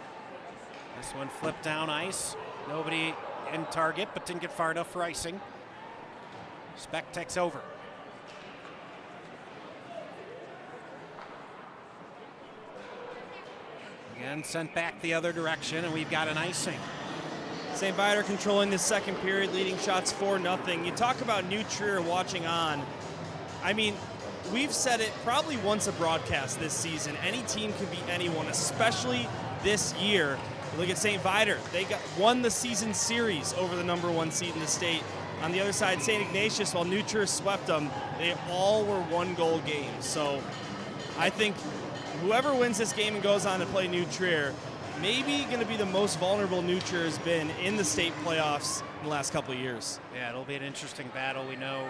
This one flipped down ice. Nobody in target, but didn't get far enough for icing. Speck takes over. Again, sent back the other direction, and we've got an icing. St. Viator controlling the second period, leading shots 4-0. You talk about New Trier watching on. I mean, we've said it probably once a broadcast this season. Any team can beat anyone, especially this year. Look at St. Viator. They won the season series over the #1 seed in the state. On the other side, St. Ignatius, while New Trier swept them, they all were one-goal games. So I think whoever wins this game and goes on to play New Trier, maybe going to be the most vulnerable New Trier has been in the state playoffs in the last couple of years. Yeah, it'll be an interesting battle. We know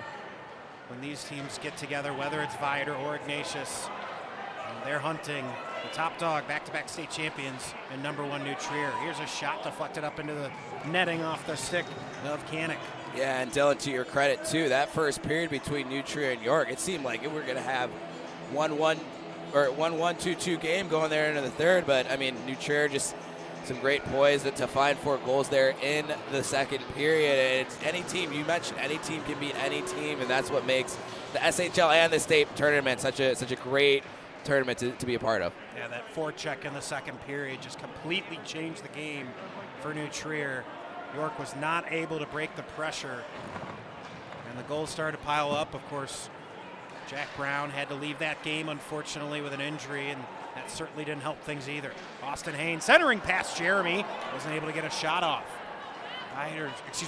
when these teams get together, whether it's Viator or Ignatius, they're hunting the top dog, back-to-back state champions, and #1 New Trier. Here's a shot deflected up into the netting off the stick of Canick. Yeah, and Dylan, to your credit, too, that first period between New Trier and York, it seemed like we were going to have 1-1 or 1-1, 2-2 game going there into the third, but, I mean, New Trier just some great poise to find 4 goals there in the second period. And it's any team, you mentioned, any team can beat any team, and that's what makes the SHL and the state tournament such a great tournament to be a part of. Yeah, that forecheck in the second period just completely changed the game for New Trier. York was not able to break the pressure, and the goals started to pile up. Of course, Jack Brown had to leave that game, unfortunately, with an injury, and that certainly didn't help things either. Austin Haynes centering past Jeremy, wasn't able to get a shot off.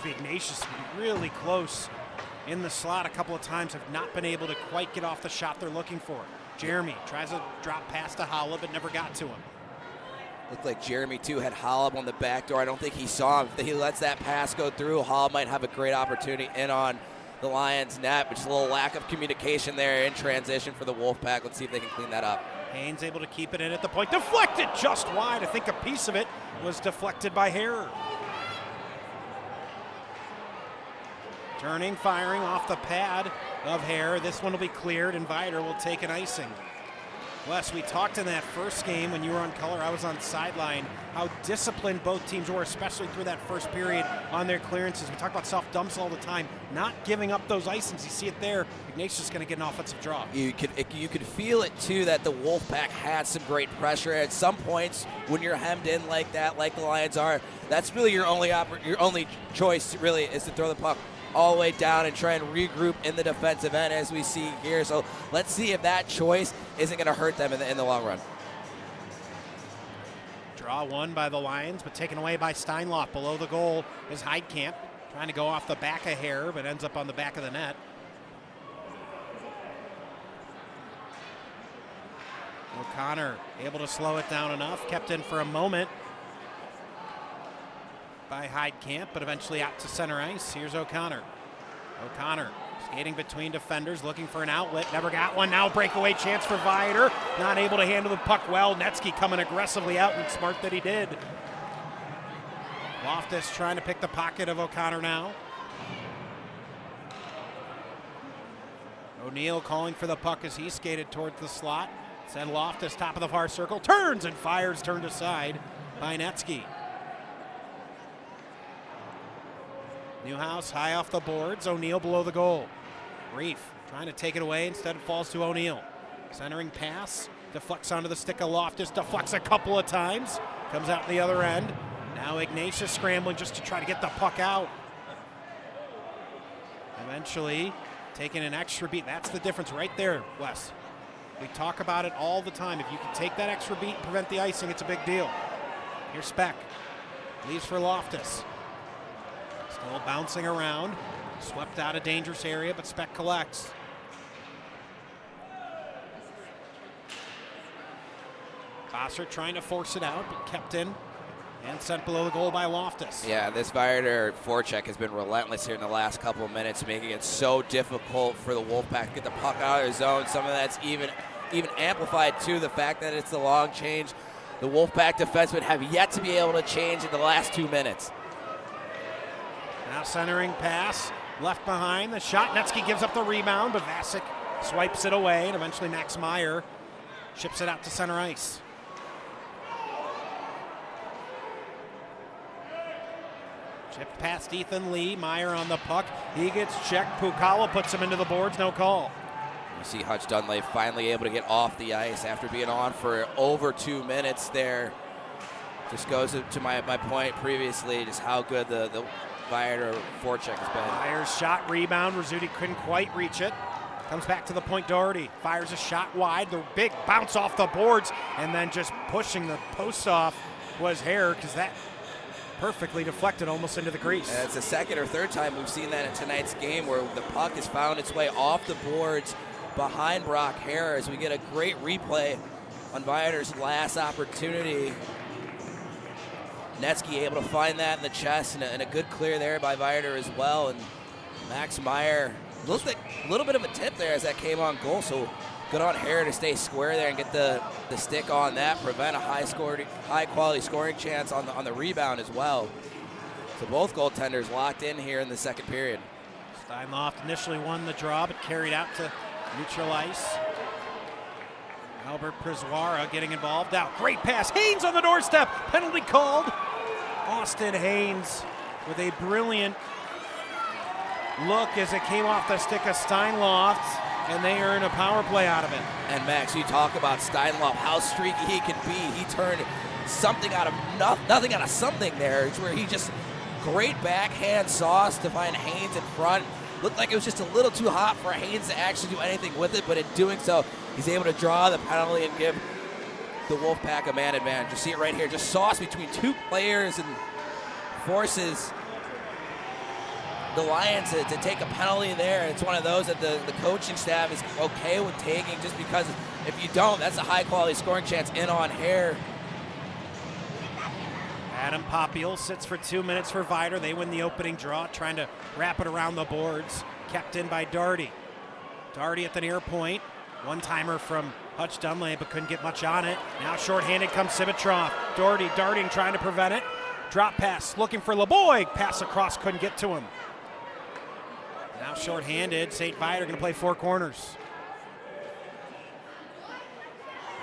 Ignatius really close in the slot a couple of times, have not been able to quite get off the shot they're looking for. Jeremy tries to drop past to Holla, but never got to him. Looked like Jeremy, too, had Holla on the back door. I don't think he saw him. If he lets that pass go through, Holla might have a great opportunity in on the Lions' net, but just a little lack of communication there in transition for the Wolfpack. Let's see if they can clean that up. Haynes able to keep it in at the point. Deflected just wide. I think a piece of it was deflected by Hare. Turning, firing off the pad of Hare. This one will be cleared, and Viator will take an icing. Wes, we talked in that first game when you were on color, I was on sideline, how disciplined both teams were, especially through that first period on their clearances. We talk about soft dumps all the time, not giving up those icings. You see it there. Ignatius is going to get an offensive draw. You could feel it, too, that the Wolfpack had some great pressure. At some points, when you're hemmed in like that, like the Lions are, that's really your only choice, really, is to throw the puck all the way down and try and regroup in the defensive end, as we see here. So let's see if that choice isn't going to hurt them in the long run. Draw won by the Lions, but taken away by Steinloff. Below the goal is Heidkamp, trying to go off the back of Hare, but ends up on the back of the net. O'Connor able to slow it down enough, kept in for a moment by Heidkamp, but eventually out to center ice. Here's O'Connor. O'Connor skating between defenders, looking for an outlet. Never got one. Now breakaway chance for Viator. Not able to handle the puck well. Netsky coming aggressively out, and smart that he did. Loftus trying to pick the pocket of O'Connor now. O'Neill calling for the puck as he skated towards the slot. Send Loftus top of the far circle. Turns and fires, turned aside by Netsky. Newhouse high off the boards. O'Neill below the goal. Reef trying to take it away. Instead it falls to O'Neill. Centering pass. Deflects onto the stick of Loftus. Deflects a couple of times. Comes out the other end. Now Ignatius scrambling just to try to get the puck out. Eventually taking an extra beat. That's the difference right there, Wes. We talk about it all the time. If you can take that extra beat and prevent the icing, it's a big deal. Here's Speck. Leaves for Loftus. Still bouncing around. Swept out a dangerous area, but Speck collects. Bossert trying to force it out, but kept in and sent below the goal by Loftus. Yeah, this Viator forecheck has been relentless here in the last couple of minutes, making it so difficult for the Wolfpack to get the puck out of their zone. Some of that's even amplified to the fact that it's the long change. The Wolfpack defensemen have yet to be able to change in the last 2 minutes. Now centering pass, left behind the shot. Netsky gives up the rebound, but Vasic swipes it away, and eventually Max Meyer ships it out to center ice. Chipped past Ethan Lee. Meyer on the puck. He gets checked. Pukala puts him into the boards. No call. You see Hutch Dunley finally able to get off the ice after being on for over 2 minutes there Just goes to my point previously, just how good the Viator forecheck has been. Fires shot, rebound. Rizzuti couldn't quite reach it. Comes back to the point, Doherty. Fires a shot wide. The big bounce off the boards, and then just pushing the post off was Hare, because that perfectly deflected almost into the crease. And it's the second or third time we've seen that in tonight's game where the puck has found its way off the boards behind Brock Hare, as we get a great replay on Viator's last opportunity. Netsky able to find that in the chest, and a good clear there by Viator as well. And Max Meyer looked like a little bit of a tip there as that came on goal, so good on Hare to stay square there and get the stick on that, prevent a high quality scoring chance on the rebound as well. So both goaltenders locked in here in the second period. Steinloft initially won the draw, but carried out to neutral ice. Albert Priswara getting involved now. Great pass. Haynes on the doorstep. Penalty called. Austin Haynes with a brilliant look as it came off the stick of Steinloft, and they earn a power play out of it. And Max, you talk about Steinloff, how streaky he can be. He turned something out of nothing out of something there. It's where he just great backhand sauce to find Haynes in front. Looked like it was just a little too hot for Haynes to actually do anything with it, but in doing so, he's able to draw the penalty and give the Wolfpack a man advantage. You see it right here, just sauce between two players and forces the Lions to take a penalty there. It's one of those that the coaching staff is okay with taking, just because if you don't, that's a high quality scoring chance in on Hare. Adam Popiel sits for 2 minutes for Viator. They win the opening draw, trying to wrap it around the boards. Kept in by Doherty. Doherty at the near point. One-timer from Hutch Dunley, but couldn't get much on it. Now shorthanded comes Simitrov. Doherty darting, trying to prevent it. Drop pass, looking for LeBoy. Pass across, couldn't get to him. Now shorthanded, St. Viator going to play four corners.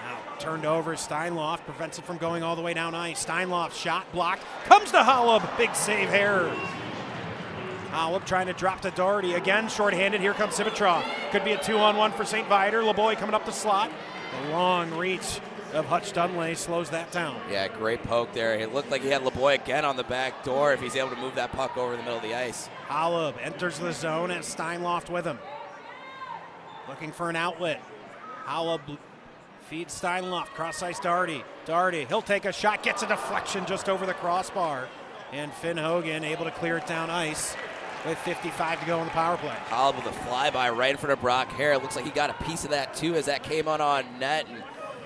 Now turned over, Steinloft prevents it from going all the way down ice. Steinloft shot blocked, comes to Holub, big save here. Holub trying to drop to Doherty, again shorthanded, here comes Simitrov. Could be a 2-on-1 for St. Viator. LeBoy coming up the slot. The long reach of Hutch Dunley slows that down. Yeah, great poke there. It looked like he had LeBoy again on the back door if he's able to move that puck over the middle of the ice. Holub enters the zone and Steinloft with him. Looking for an outlet. Holub feeds Steinloft, cross ice Doherty. Doherty, he'll take a shot, gets a deflection just over the crossbar. And Finn Hogan able to clear it down ice with 55 to go on the power play. Holub with a flyby right in front of Brock Hare. It looks like he got a piece of that too as that came on net, and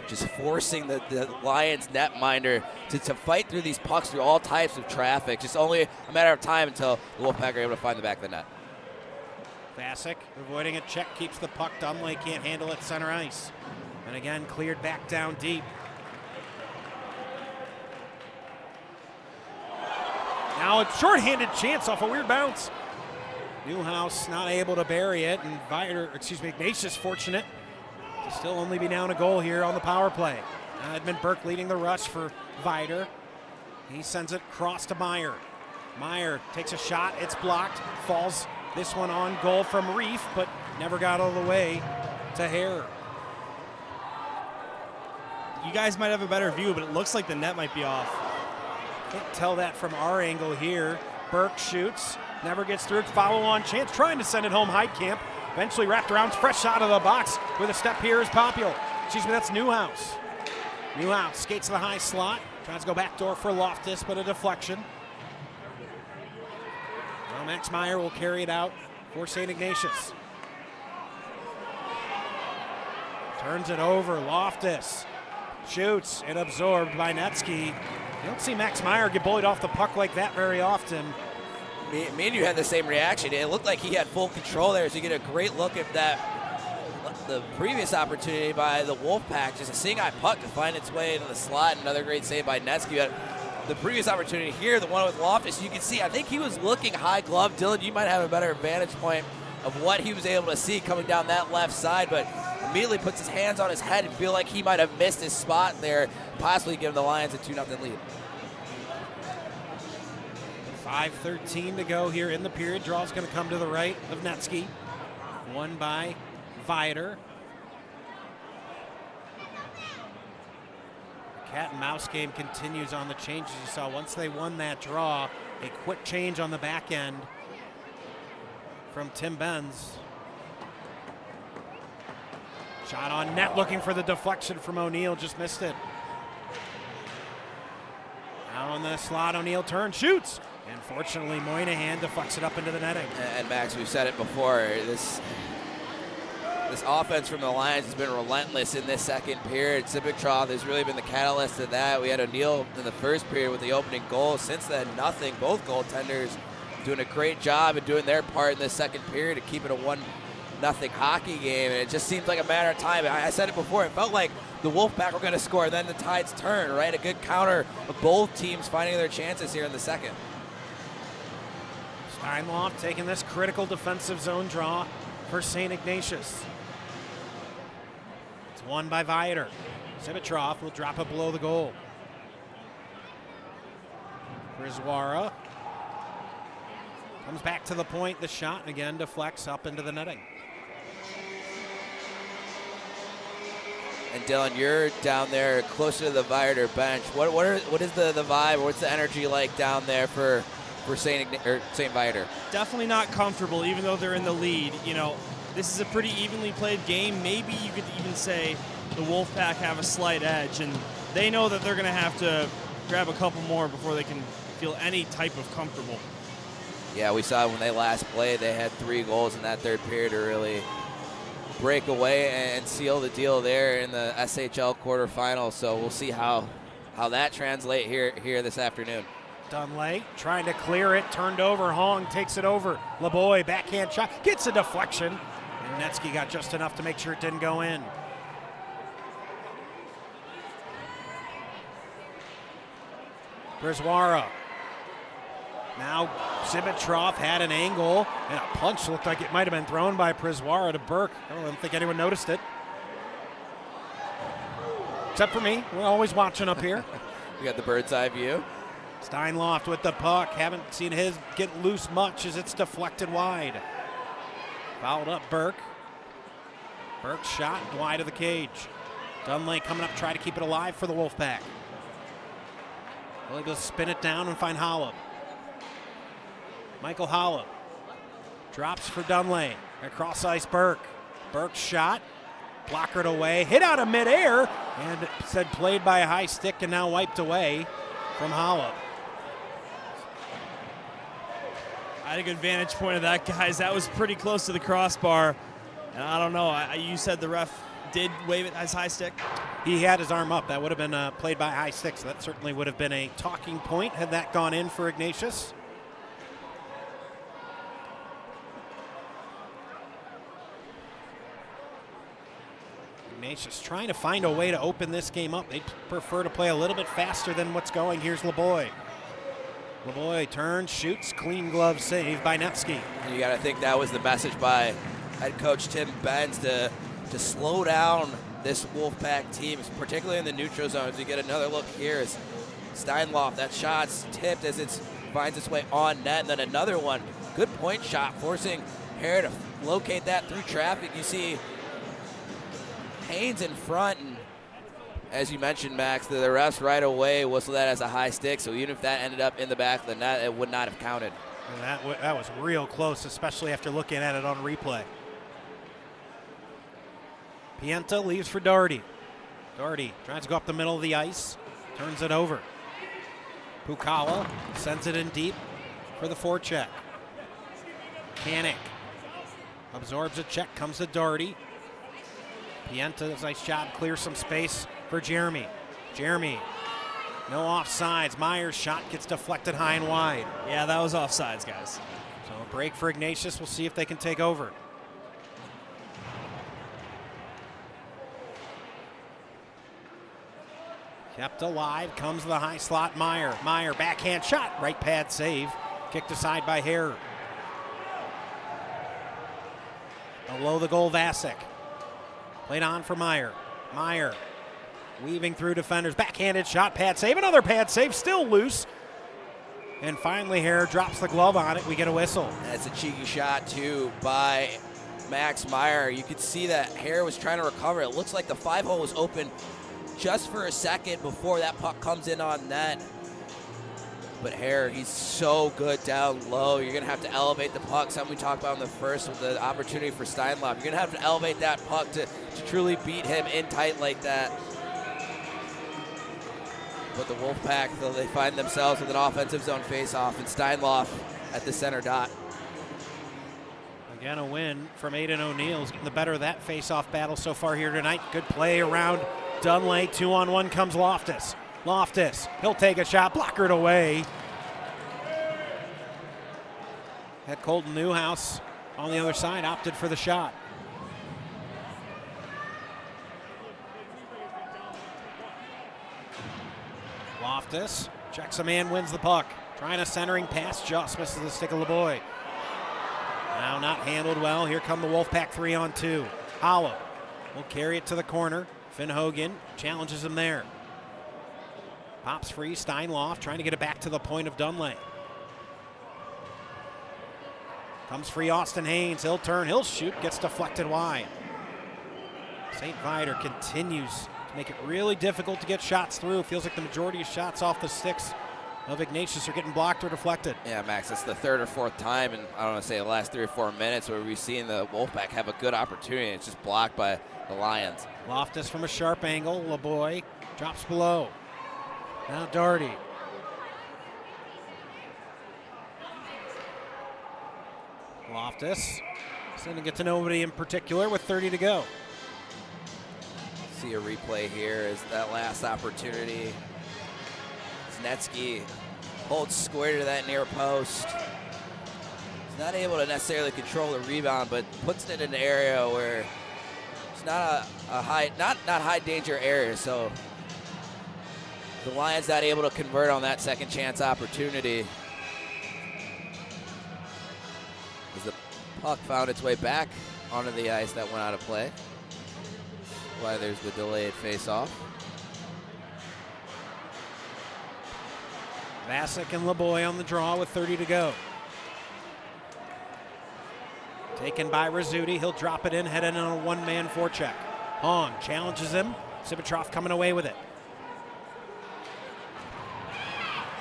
just forcing the Lions netminder to fight through these pucks through all types of traffic. Just only a matter of time until the Wolfpack are able to find the back of the net. Vasic avoiding a check, keeps the puck. Dunley can't handle it center ice. And again, cleared back down deep. Now a shorthanded chance off a weird bounce. Newhouse not able to bury it, and Ignatius fortunate to still only be down a goal here on the power play. Edmund Burke leading the rush for Viator. He sends it across to Meyer. Meyer takes a shot, it's blocked, falls this one on goal from Reef, but never got all the way to Hare. You guys might have a better view, but it looks like the net might be off. Can't tell that from our angle here. Burke shoots, never gets through. Follow-on chance, trying to send it home. Heitkamp eventually wrapped around, fresh out of the box with a step here is Popiel. That's Newhouse. Newhouse skates to the high slot, tries to go backdoor for Loftus, but a deflection. Now Max Meyer will carry it out for St. Ignatius. Turns it over, Loftus shoots and absorbed by Netsky. You don't see Max Meyer get bullied off the puck like that very often. Me and you had the same reaction. It looked like he had full control there, so you get a great look at the previous opportunity by the Wolfpack. Just a seeing-eye puck to find its way into the slot. Another great save by Netsky. The previous opportunity here, the one with Loftus, you can see, I think he was looking high glove. Dylan, you might have a better vantage point of what he was able to see coming down that left side, but immediately puts his hands on his head and feel like he might have missed his spot there, possibly giving the Lions a 2-0 lead. 5:13 to go here in the period. Draw's going to come to the right of Netsky. Won by Viator. cat and mouse game continues on the changes you saw. Once they won that draw, a quick change on the back end from Tim Benz. Shot on net, looking for the deflection from O'Neal, just missed it. Now in the slot, O'Neal turns, shoots. And fortunately, Moynihan deflects it up into the netting. And Max, we've said it before, this offense from the Lions has been relentless in this second period. Dimitrov has really been the catalyst of that. We had O'Neal in the first period with the opening goal. Since then, nothing. Both goaltenders doing a great job and doing their part in this second period to keep it a 1-0 hockey game. And it just seems like a matter of time. I said it before, it felt like the Wolfpack were going to score, then the tides turn, right? A good counter of both teams finding their chances here in the second. Steinloff taking this critical defensive zone draw for St. Ignatius. It's won by Viator. Dimitrov will drop it below the goal. Brizwara comes back to the point. The shot again deflects up into the netting. And Dylan, you're down there closer to the Viator bench. What is the vibe, or what's the energy like down there for St. Viator? Definitely not comfortable, even though they're in the lead. You know, this is a pretty evenly played game. Maybe you could even say the Wolfpack have a slight edge, and they know that they're going to have to grab a couple more before they can feel any type of comfortable. Yeah, we saw when they last played, they had 3 goals in that third period to really break away and seal the deal there in the SHL quarterfinals. So we'll see how that translates here this afternoon. Dunley trying to clear it, turned over. Hong takes it over. LeBoy, backhand shot, gets a deflection. And Netsky got just enough to make sure it didn't go in. Brizwara. Now Dimitrov had an angle, and a punch looked like it might have been thrown by Brizwara to Burke. I don't think anyone noticed it. Except for me. We're always watching up here. We got the bird's eye view. Steinloff with the puck. Haven't seen his get loose much as it's deflected wide. Fouled up Burke. Burke shot wide of the cage. Dunley coming up, try to keep it alive for the Wolfpack. Will able to spin it down and find Hollop. Michael Hollop drops for Dunley. Across ice, Burke. Burke's shot. Blockered away. Hit out of midair. And said played by a high stick and now wiped away from Hollop. I had a good vantage point of that, guys. That was pretty close to the crossbar. And I don't know. You said the ref did wave it as high stick? He had his arm up. That would have been played by high stick. So that certainly would have been a talking point had that gone in for Ignatius. Ignatius trying to find a way to open this game up. They'd prefer to play a little bit faster than what's going. Here's LeBoy. LeBoy turns, shoots, clean glove save by Nevsky. And you got to think that was the message by head coach Tim Benz to slow down this Wolfpack team, particularly in the neutral zones. You get another look here as Steinloff, that shot's tipped as it finds its way on net, and then another one. Good point shot, forcing Hare to locate that through traffic. You see Haynes in front, and as you mentioned, Max, the refs right away whistled that as a high stick, so even if that ended up in the back of the net, it would not have counted. And that was real close, especially after looking at it on replay. Pienta leaves for Doherty. Doherty tries to go up the middle of the ice, turns it over. Pukala sends it in deep for the forecheck. Kanik absorbs a check, comes to Doherty. Pienta, nice job, clears some space for Jeremy. Jeremy, no offsides. Myers' shot gets deflected high and wide. Yeah, that was offsides, guys. So a break for Ignatius. We'll see if they can take over. Kept alive, comes the high slot, Meyer. Meyer, backhand shot, right pad save. Kicked aside by Hare. Below the goal, Vasek. Played on for Meyer. Meyer weaving through defenders. Backhanded shot, pad save. Another pad save, still loose. And finally, Hare drops the glove on it. We get a whistle. That's a cheeky shot, too, by Max Meyer. You could see that Hare was trying to recover. It looks like the 5-hole was open just for a second before that puck comes in on net. But Hare, he's so good down low. You're going to have to elevate the puck, something we talked about in the first with the opportunity for Steinlauf. You're going to have to elevate that puck to truly beat him in tight like that. But the Wolfpack, though, they find themselves with an offensive zone faceoff, and Steinlauf at the center dot. Again, a win from Aiden O'Neill's getting the better of that face-off battle so far here tonight. Good play around Dunlay. 2-on-1 comes Loftus. Loftus, he'll take a shot, blockered away. Had Colton Newhouse on the other side, opted for the shot. Loftus checks a man, wins the puck. Trying a centering pass, just misses the stick of LeBoy. Now not handled well. Here come the Wolfpack 3-on-2. Hollow will carry it to the corner. Finn Hogan challenges him there. Pops free, Steinlauf trying to get it back to the point of Dunlay. Comes free, Austin Haynes. He'll turn, he'll shoot, gets deflected wide. St. Viator continues to make it really difficult to get shots through. Feels like the majority of shots off the sticks of Ignatius are getting blocked or deflected. Yeah, Max, it's the third or fourth time in, I don't want to say the last 3 or 4 minutes where we've seen the Wolfpack have a good opportunity and it's just blocked by the Lions. Loftus from a sharp angle. LeBoy drops below. Now Doherty. Loftus sending it to nobody in particular with 30 to go. See a replay here is that last opportunity. Znetsky holds square to that near post. He's not able to necessarily control the rebound, but puts it in an area where it's not a high, not high danger area. So the Lions not able to convert on that second chance opportunity. As the puck found its way back onto the ice, that went out of play. Why there's the delayed face-off. Vasek and LeBoy on the draw with 30 to go. Taken by Rizzuti. He'll drop it in, head in on a one-man forecheck. Hong challenges him. Sibitrov coming away with it.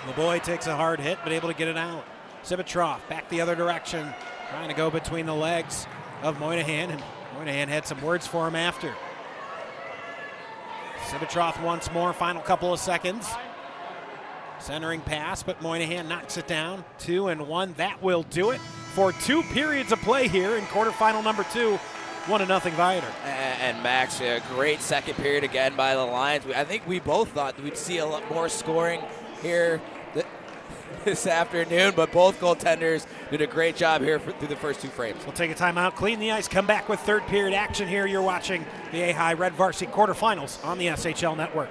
LeBoy takes a hard hit, but able to get it out. Sibitrov back the other direction, trying to go between the legs of Moynihan, and Moynihan had some words for him after. Sibitrov once more, final couple of seconds. Centering pass, but Moynihan knocks it down. 2-1, that will do it for 2 periods of play here in quarterfinal number 2. 1-0 Viator. And Max, a great second period again by the Lions. I think we both thought we'd see a lot more scoring here this afternoon, but both goaltenders did a great job here through the first 2 frames. We'll take a timeout, clean the ice, come back with third period action here. You're watching the AHAI Red Varsity quarterfinals on the SHL Network.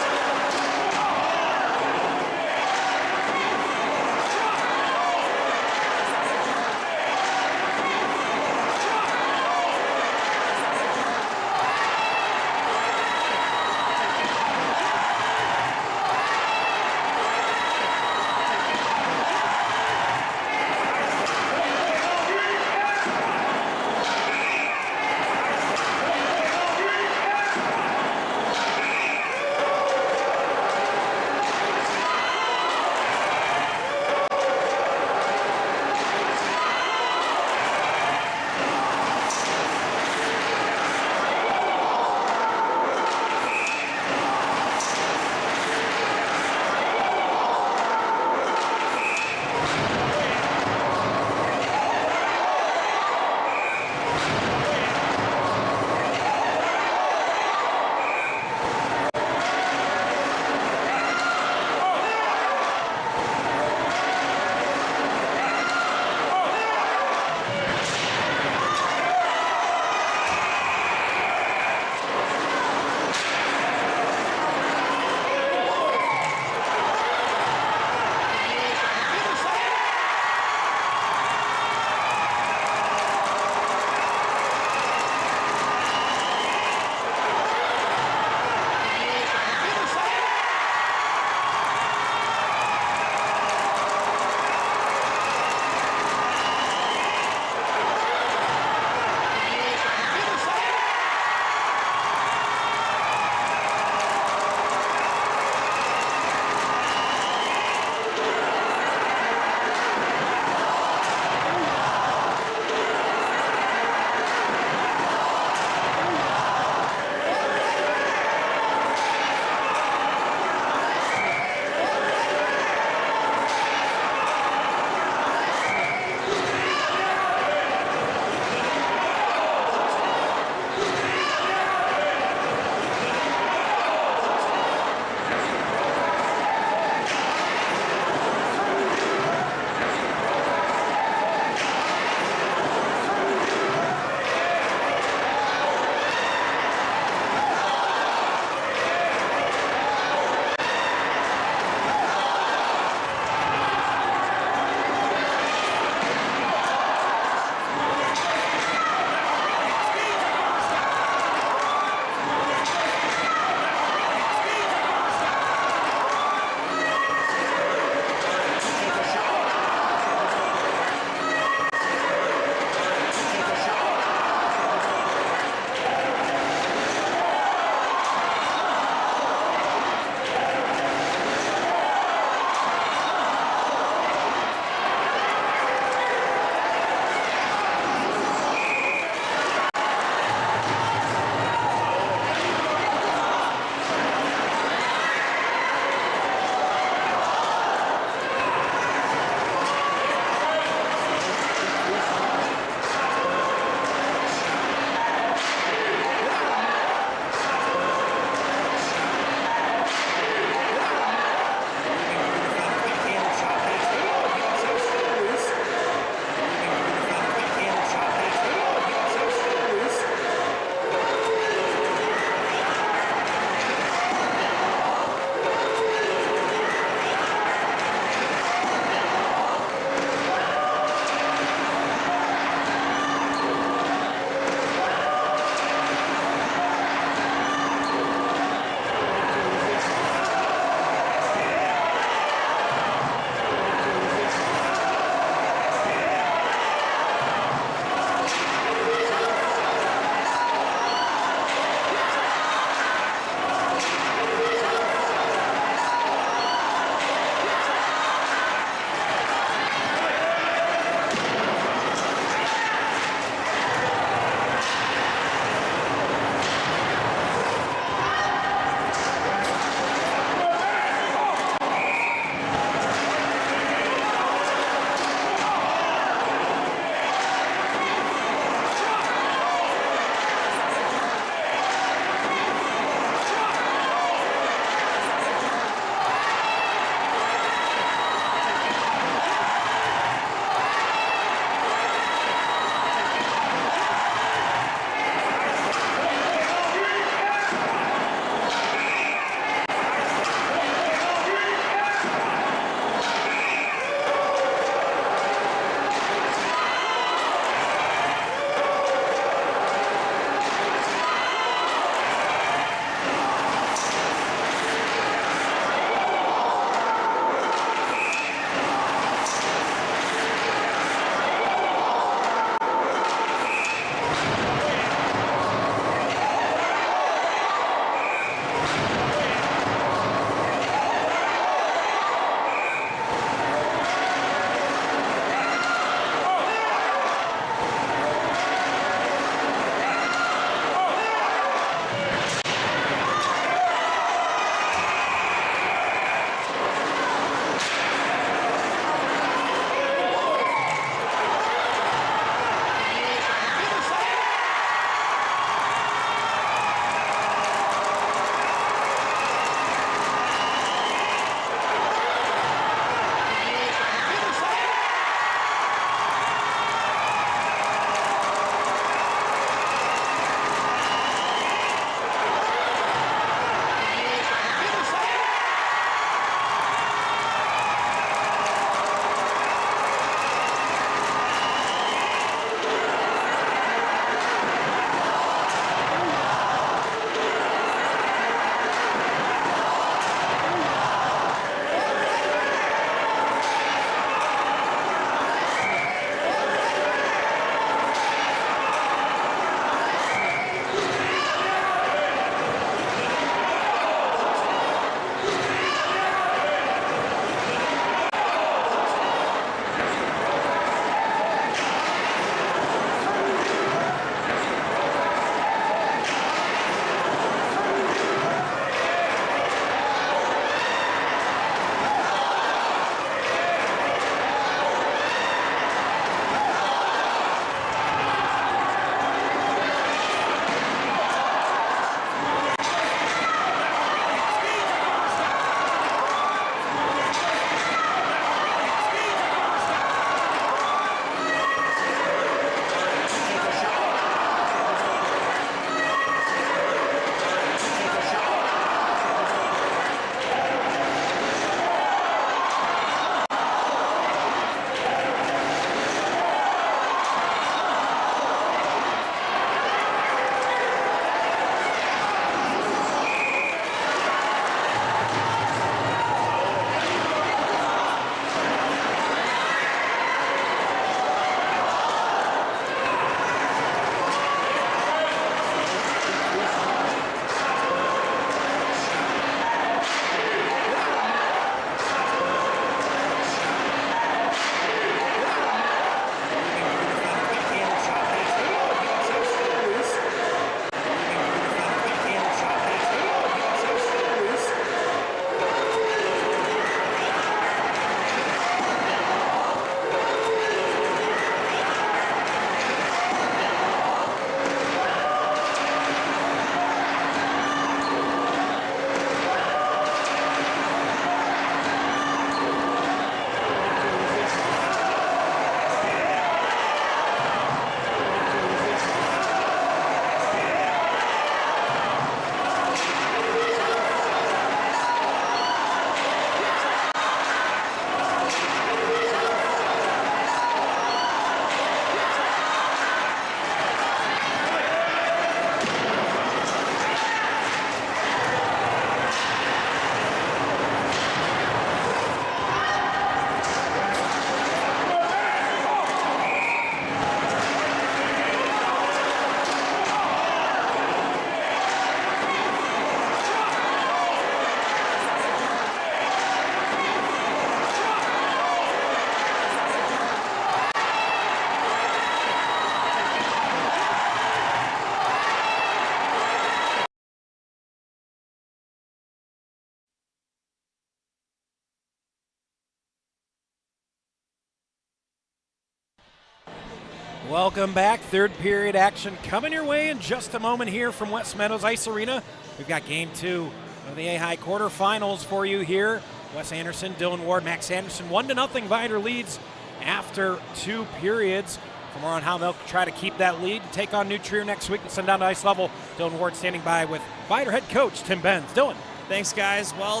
Welcome back. Third period action coming your way in just a moment here from West Meadows Ice Arena. We've got game 2 of the AHAI quarterfinals for you here. Wes Anderson, Dylan Ward, Max Anderson, 1-0 Viator leads after 2 periods. For more on how they'll try to keep that lead, take on New Trier next week and send down to ice level. Dylan Ward standing by with Viator head coach Tim Benz. Dylan. Thanks, guys. Well,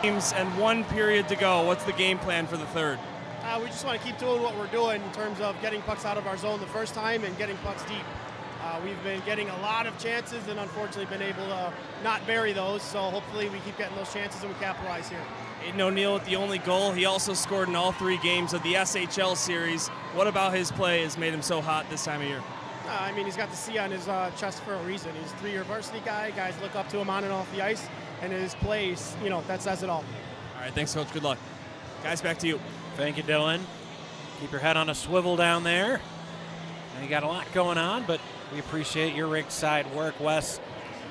games and 1 period to go. What's the game plan for the third? We just want to keep doing what we're doing in terms of getting pucks out of our zone the first time and getting pucks deep. We've been getting a lot of chances and unfortunately been able to not bury those, so hopefully we keep getting those chances and we capitalize here. Aiden O'Neill with the only goal. He also scored in all 3 games of the SHL series. What about his play has made him so hot this time of year? I mean, he's got the C on his chest for a reason. He's a 3-year varsity guy. Guys look up to him on and off the ice, and his plays, that says it all. All right, thanks, Coach. Good luck. Guys, back to you. Thank you, Dylan. Keep your head on a swivel down there. And you got a lot going on, but we appreciate your rig side work, Wes.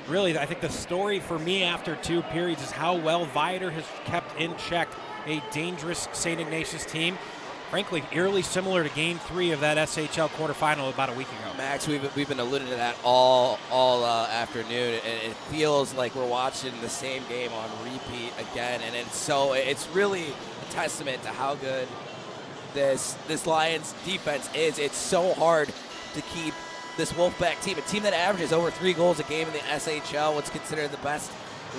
Really, I think the story for me after 2 periods is how well Viator has kept in check a dangerous St. Ignatius team. Frankly, eerily similar to Game 3 of that SHL quarterfinal about a week ago. Max, we've been alluding to that all afternoon, and it feels like we're watching the same game on repeat again. And it's really a testament to how good this Lions defense is. It's so hard to keep this Wolfpack team, a team that averages over 3 goals a game in the SHL, what's considered the best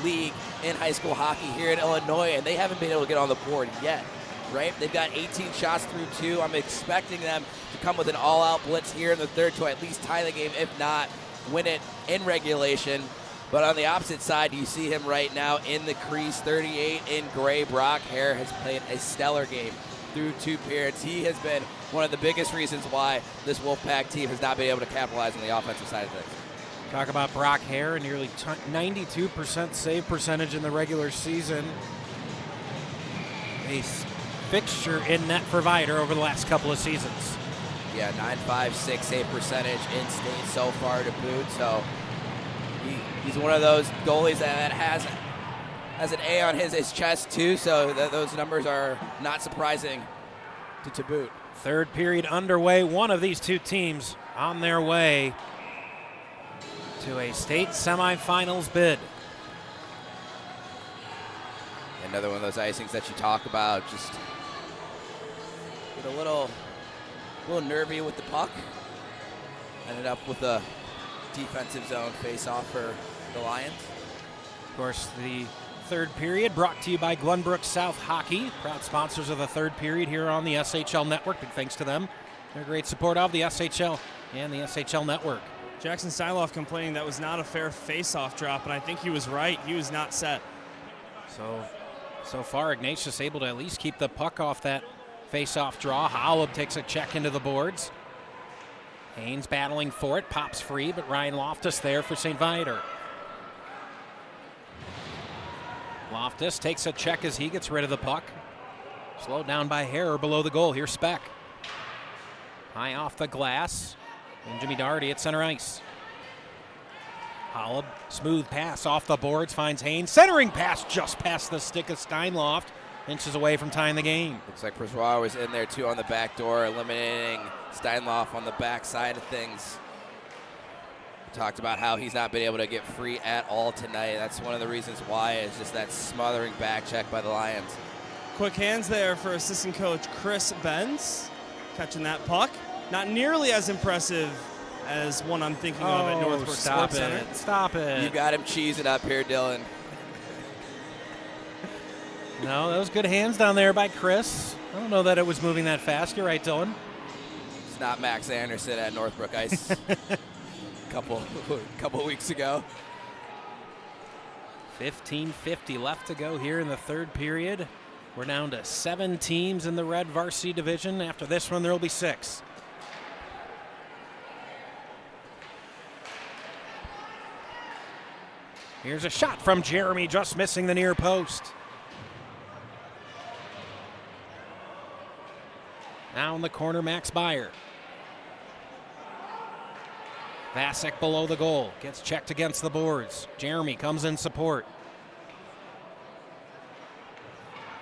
league in high school hockey here in Illinois, and they haven't been able to get on the board yet, right? They've got 18 shots through 2. I'm expecting them to come with an all-out blitz here in the third to at least tie the game, if not win it in regulation. But on the opposite side, you see him right now in the crease, 38 in gray. Brock Hare has played a stellar game through 2 periods. He has been one of the biggest reasons why this Wolfpack team has not been able to capitalize on the offensive side of things. Talk about Brock Hare, a nearly 92% save percentage in the regular season. A fixture in net for Viator over the last couple of seasons. Yeah, 9.56 save percentage in state so far to boot. So he's one of those goalies that has an A on his chest too. So those numbers are not surprising to boot. Third period underway. One of these 2 teams on their way to a state semifinals bid. Another one of those icings that you talk about. Just get a little nervy with the puck. Ended up with a defensive zone face-off for the Lions. Of course, the third period brought to you by Glenbrook South Hockey, proud sponsors of the third period here on the SHL Network. Big thanks to them. They're great support of the SHL and the SHL Network. Jackson Steinloff complaining that was not a fair face-off drop, and I think he was right. He was not set. So far, Ignatius able to at least keep the puck off that face-off draw. Holub takes a check into the boards. Haynes battling for it, pops free, but Ryan Loftus there for St. Viator. Loftus takes a check as he gets rid of the puck. Slowed down by Hare below the goal. Here's Speck. High off the glass. And Jimmy Doherty at center ice. Holub, smooth pass off the boards, finds Haynes. Centering pass just past the stick of Steinloff. Inches away from tying the game. Looks like Persoir was in there too on the back door, eliminating Steinloff on the back side of things. Talked about how he's not been able to get free at all tonight. That's one of the reasons why, is just that smothering back check by the Lions. Quick hands there for assistant coach Chris Benz, catching that puck. Not nearly as impressive as one I'm thinking of at Northbrook Sports Center. Stop it. You got him cheesing up here, Dylan. No, that was good hands down there by Chris. I don't know that it was moving that fast. You're right, Dylan. It's not Max Anderson at Northbrook Ice. couple weeks ago. 15:50 left to go here in the third period. We're down to 7 teams in the Red Varsity division. After this one, there will be 6. Here's a shot from Jeremy, just missing the near post. Now in the corner, Max Beyer. Vasek below the goal, gets checked against the boards. Jeremy comes in support.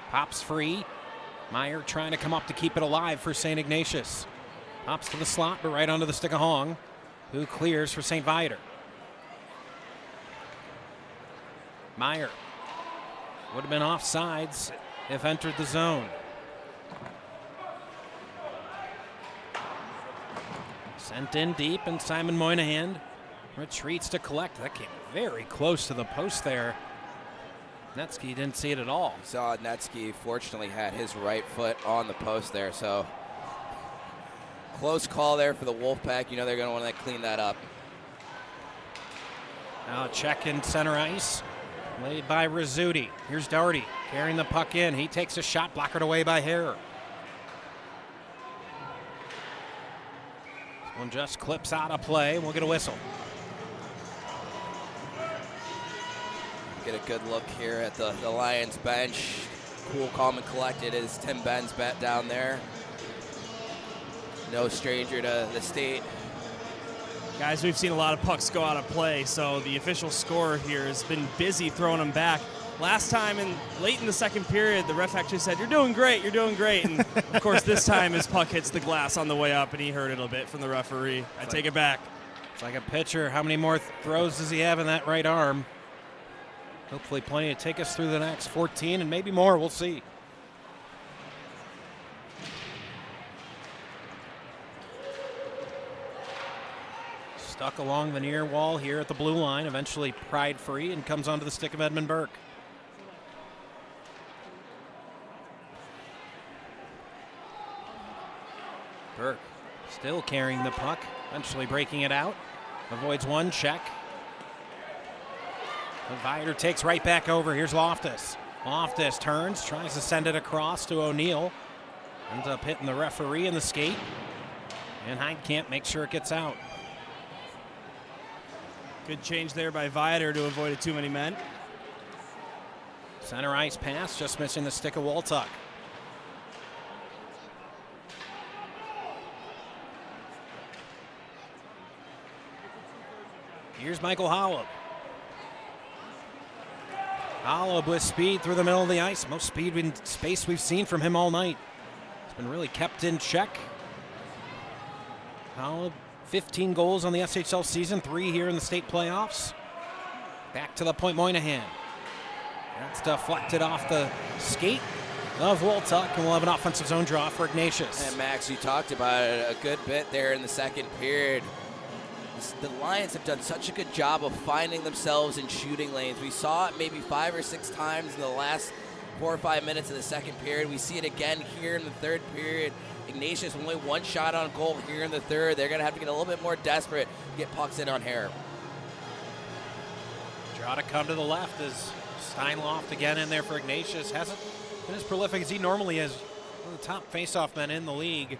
Pops free, Meyer trying to come up to keep it alive for St. Ignatius. Hops to the slot, but right onto the stick of Hong, who clears for St. Viator. Meyer would have been offsides if entered the zone. Sent in deep, and Simon Moynihan retreats to collect. That came very close to the post there. Netsky didn't see it at all. Saw Netsky fortunately had his right foot on the post there, so close call there for the Wolfpack. You know they're going to want to clean that up. Now a check in center ice, laid by Rizzuti. Here's Doherty carrying the puck in. He takes a shot, blockered away by Hare. This one just clips out of play. We'll get a whistle. Get a good look here at the Lions bench. Cool, calm, and collected is Tim Ben's bet down there. No stranger to the state. Guys, we've seen a lot of pucks go out of play, so the official scorer here has been busy throwing them back. Last time, late in the second period, the ref actually said, "You're doing great, you're doing great." And of course, this time his puck hits the glass on the way up, and he heard it a bit from the referee. I take it back. It's like a pitcher. How many more throws does he have in that right arm? Hopefully plenty to take us through the next 14 and maybe more. We'll see. Stuck along the near wall here at the blue line, eventually pried free and comes onto the stick of Edmund Burke. Burke still carrying the puck, eventually breaking it out. Avoids one check. The Viator takes right back over. Here's Loftus. Loftus turns, tries to send it across to O'Neill. Ends up hitting the referee in the skate. And Heidkamp makes sure it gets out. Good change there by Viator to avoid a too many men. Center ice pass, just missing the stick of Waltuck. Here's Michael Holub. Holub with speed through the middle of the ice. Most speed in space we've seen from him all night. He's been really kept in check. Holub, 15 goals on the SHL season, 3 here in the state playoffs. Back to the point, Moynihan. That's deflected off the skate of Waltuck, and we'll have an offensive zone draw for Ignatius. And Max, you talked about it a good bit there in the second period. The Lions have done such a good job of finding themselves in shooting lanes. We saw it maybe 5 or 6 times in the last 4 or 5 minutes of the second period. We see it again here in the third period. Ignatius only 1 shot on goal here in the third. They're going to have to get a little bit more desperate to get pucks in on Hare. Draw to come to the left as Steinloft again in there for Ignatius. Hasn't been as prolific as he normally is. One of the top faceoff men in the league.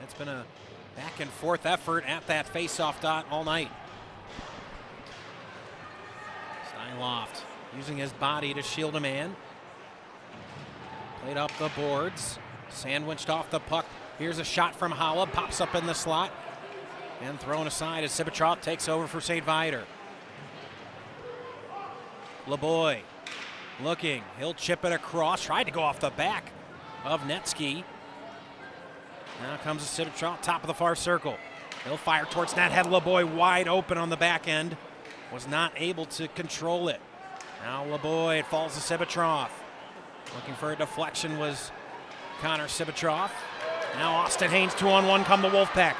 It's been a back and forth effort at that faceoff dot all night. Steinloft using his body to shield a man. Played up the boards. Sandwiched off the puck. Here's a shot from Holub. Pops up in the slot. And thrown aside as Sibitrov takes over for St. Viator. LeBoy looking. He'll chip it across. Tried to go off the back of Netsky. Now comes a Sibitrov, top of the far circle. He'll fire towards net. Had LeBoy wide open on the back end. Was not able to control it. Now LeBoy, it falls to Sibitrov. Looking for a deflection was Connor Sibitrov. Now Austin Haynes, 2-on-1 come the Wolfpack.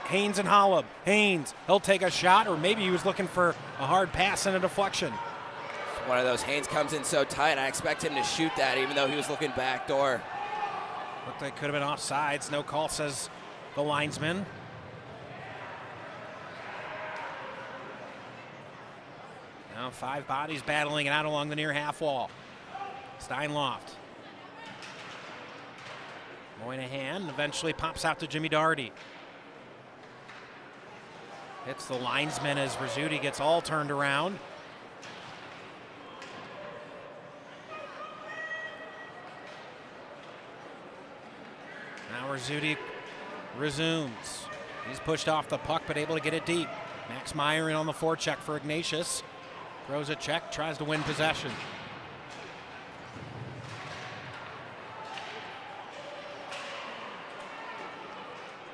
Haynes and Holub. Haynes, he'll take a shot, or maybe he was looking for a hard pass and a deflection. One of those. Haynes comes in so tight. I expect him to shoot that even though he was looking back door. Looked like could have been offsides. No call, says the linesman. Now 5 bodies battling it out along the near half wall. Steinloft. Moynihan eventually pops out to Jimmy Doherty. Hits the linesman as Rizzuti gets all turned around. Now Rizzuti resumes. He's pushed off the puck, but able to get it deep. Max Meyer in on the forecheck for Ignatius. Throws a check, tries to win possession.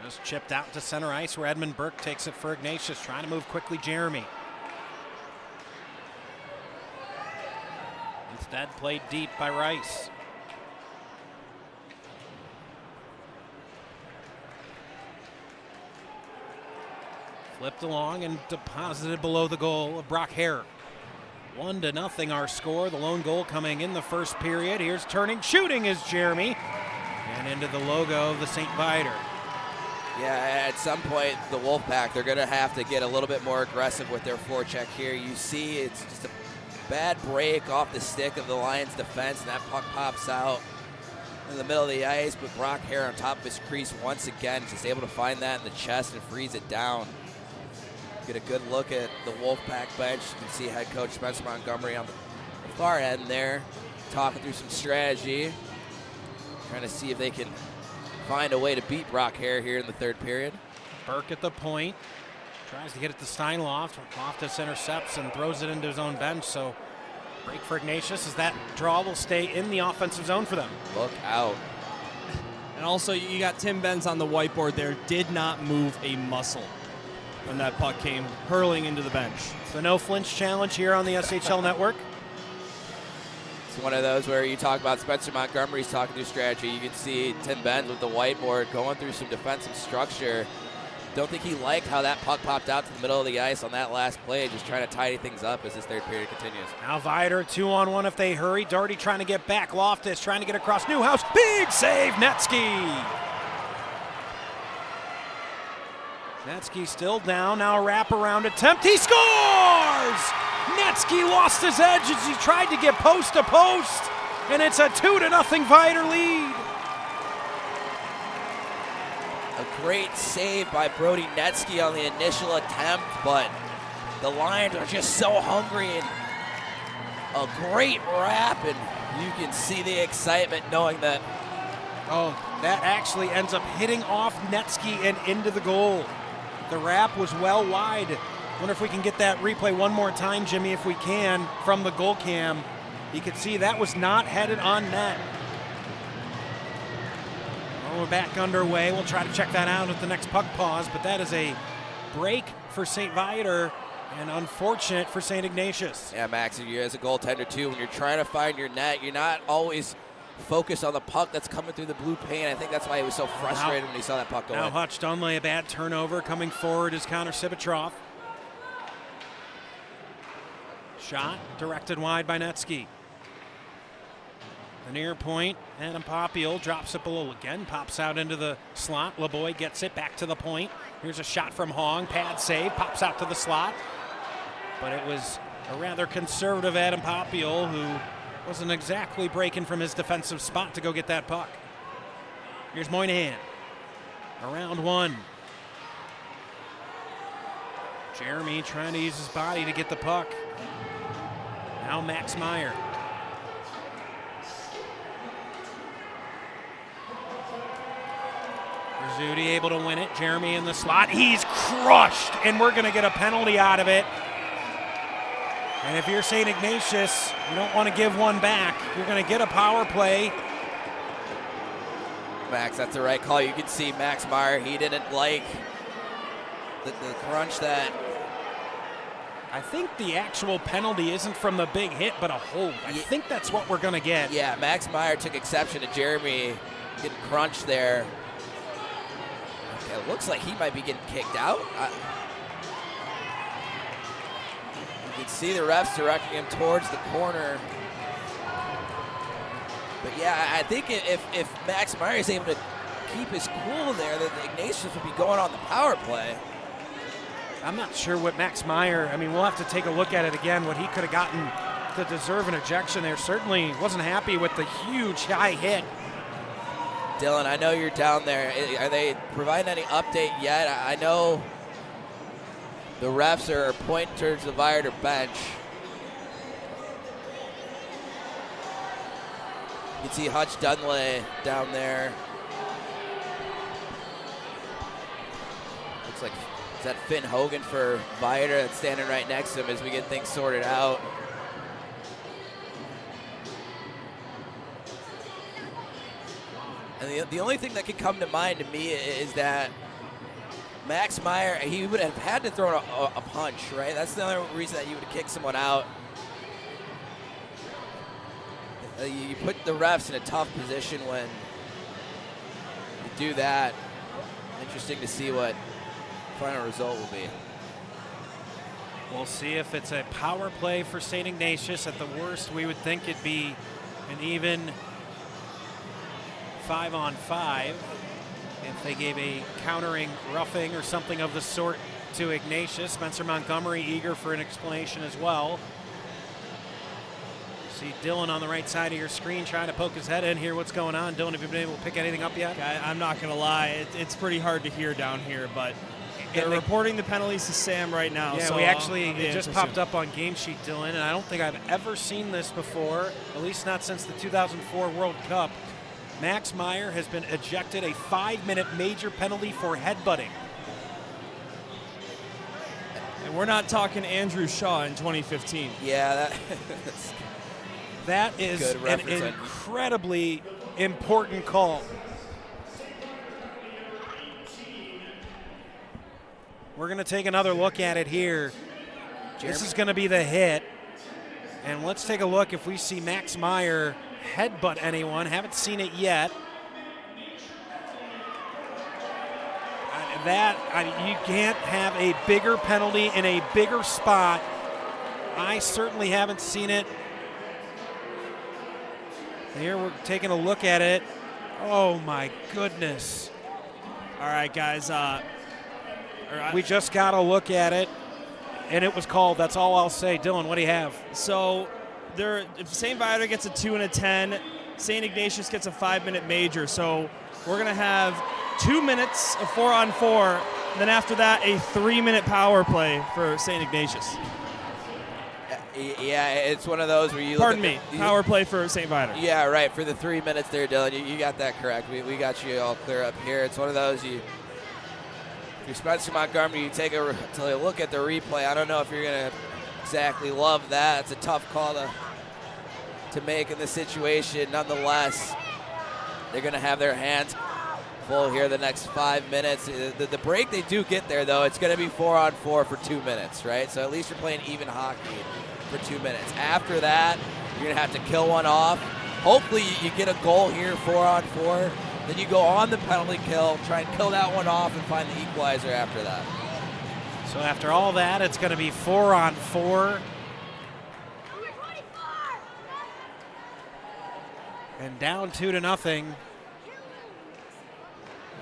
Just chipped out to center ice where Edmund Burke takes it for Ignatius, trying to move quickly, Jeremy. Instead, played deep by Rice. Flipped along and deposited below the goal of Brock Hare. 1-0 our score. The lone goal coming in the first period. Here's turning, shooting is Jeremy. And into the logo of the St. Viator. Yeah, at some point, the Wolfpack, they're going to have to get a little bit more aggressive with their forecheck here. You see it's just a bad break off the stick of the Lions defense, and that puck pops out in the middle of the ice, but Brock Hare on top of his crease once again, just able to find that in the chest and freeze it down. Get a good look at the Wolfpack bench. You can see head coach Spencer Montgomery on the far end there, talking through some strategy, trying to see if they can find a way to beat Brock Hare here in the third period. Burke at the point. Tries to get it to Steinloft. Loftus intercepts and throws it into his own bench. So break for Ignatius as that draw will stay in the offensive zone for them. Look out. And also, you got Tim Benz on the whiteboard there. Did not move a muscle when that puck came hurling into the bench. So no flinch challenge here on the SHL network. It's one of those where you talk about Spencer Montgomery's talking through strategy. You can see Tim Benz with the whiteboard going through some defensive structure. Don't think he liked how that puck popped out to the middle of the ice on that last play, just trying to tidy things up as this third period continues. Now Viator 2-on-1 if they hurry. Doherty trying to get back. Loftus trying to get across. Newhouse, big save, Netsky. Netsky still down, now a wraparound attempt. He scores! Netsky lost his edge as he tried to get post to post, and it's a 2-0 Viator lead. A great save by Brody Netsky on the initial attempt, but the Lions are just so hungry, and a great wrap, and you can see the excitement knowing that. Oh, that actually ends up hitting off Netsky and into the goal. The wrap was well wide. Wonder if we can get that replay one more time, Jimmy, if we can, from the goal cam. You can see that was not headed on net. Well, we're back underway. We'll try to check that out at the next puck pause, but that is a break for St. Viator and unfortunate for St. Ignatius. Yeah, Max, you as a goaltender too, when you're trying to find your net, you're not always focused on the puck that's coming through the blue paint. I think that's why he was so frustrated when he saw that puck go in. Now Hutch Dunley, a bad turnover. Coming forward is Connor Sibitroff. Shot directed wide by Netsky. The near point, Adam Popiel drops it below again, pops out into the slot. LeBoy gets it back to the point. Here's a shot from Hong, pad save, pops out to the slot. But it was a rather conservative Adam Popiel who wasn't exactly breaking from his defensive spot to go get that puck. Here's Moynihan. Around one. Jeremy trying to use his body to get the puck. Now Max Meyer. Rizzuti able to win it. Jeremy in the slot. He's crushed, and we're going to get a penalty out of it. And if you're St. Ignatius, you don't want to give one back. You're going to get a power play. Max, that's the right call. You can see Max Meyer, he didn't like the crunch that. I think the actual penalty isn't from the big hit, but a hold. I think that's what we're going to get. Yeah, Max Meyer took exception to Jeremy getting crunched there. Okay, it looks like he might be getting kicked out. You can see the refs directing him towards the corner. But yeah, I think if Max Meyer is able to keep his cool there, that the Ignatius would be going on the power play. I'm not sure what Max Meyer, I mean, we'll have to take a look at it again, what he could have gotten to deserve an ejection there. Certainly wasn't happy with the huge high hit. Dylan, I know you're down there. Are they providing any update yet? I know the refs are pointing towards the Viator bench. You can see Hutch Dunley down there. Looks like, is that Finn Hogan for Viator that's standing right next to him as we get things sorted out? And the only thing that can come to mind to me is that Max Meyer, he would have had to throw a punch, right? That's the only reason that you would kick someone out. You put the refs in a tough position when you do that. Interesting to see what the final result will be. We'll see if it's a power play for St. Ignatius. At the worst, we would think it'd be an even 5-on-5 if they gave a countering roughing or something of the sort to Ignatius. Spencer Montgomery eager for an explanation as well. See Dylan on the right side of your screen trying to poke his head in here. What's going on? Dylan, have you been able to pick anything up yet? I'm not going to lie. It's pretty hard to hear down here, but they're reporting the penalties to Sam right now. Yeah, so we actually, it just popped up on Game Sheet, Dylan, and I don't think I've ever seen this before, at least not since the 2004 World Cup. Max Meyer has been ejected, a 5-minute major penalty for headbutting. And we're not talking Andrew Shaw in 2015. Yeah, that is an incredibly important call. We're going to take another look at it here. This is going to be the hit. And let's take a look if we see Max Meyer headbutt anyone. Haven't seen it yet. You can't have a bigger penalty in a bigger spot. I certainly haven't seen it. Here we're taking a look at it. Oh my goodness. All right, guys. We just got to look at it, and it was called. That's all I'll say. Dylan, what do you have? So if St. Viator gets a 2 and a 10, St. Ignatius gets a 5-minute major. So we're going to have 2 minutes of 4-on-4. Then after that, a 3-minute power play for St. Ignatius. Yeah, it's one of those where you power play for St. Viator. Yeah, right, for the 3 minutes there, Dylan. You got that correct. We got you all clear up here. It's one of those if you're Spencer Montgomery, you take a look at the replay. I don't know if you're going to exactly love that. It's a tough call to make in this situation. Nonetheless, they're going to have their hands full here the next 5 minutes. The break they do get there, though, it's going to be 4-on-4 for 2 minutes, right? So at least you're playing even hockey for 2 minutes. After that, you're going to have to kill one off. Hopefully you get a goal here, 4-on-4. Then you go on the penalty kill, try and kill that one off and find the equalizer after that. So after all that, it's going to be 4-on-4. And down 2-0.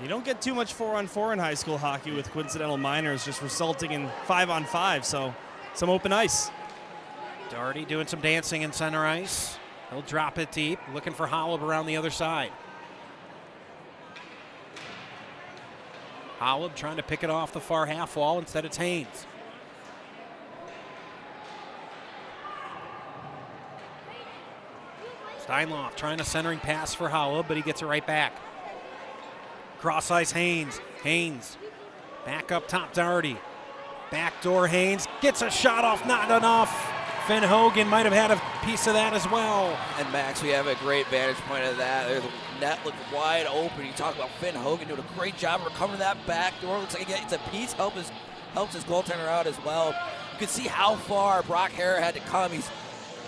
You don't get too much 4-on-4 in high school hockey with coincidental minors just resulting in 5-on-5, so some open ice. Doherty doing some dancing in center ice. He'll drop it deep, looking for Holub around the other side. Holub trying to pick it off the far half wall. Instead, it's Haynes. Steinloff trying a centering pass for Holub, but he gets it right back. Cross ice Haynes. Haynes back up top Doherty. Backdoor Haynes gets a shot off, not enough. Finn Hogan might have had a piece of that as well. And Max, we have a great vantage point of that. There's a net looking wide open. You talk about Finn Hogan doing a great job recovering that back door. Looks like it's a piece, helps his goaltender out as well. You can see how far Brock Harrer had to come. He's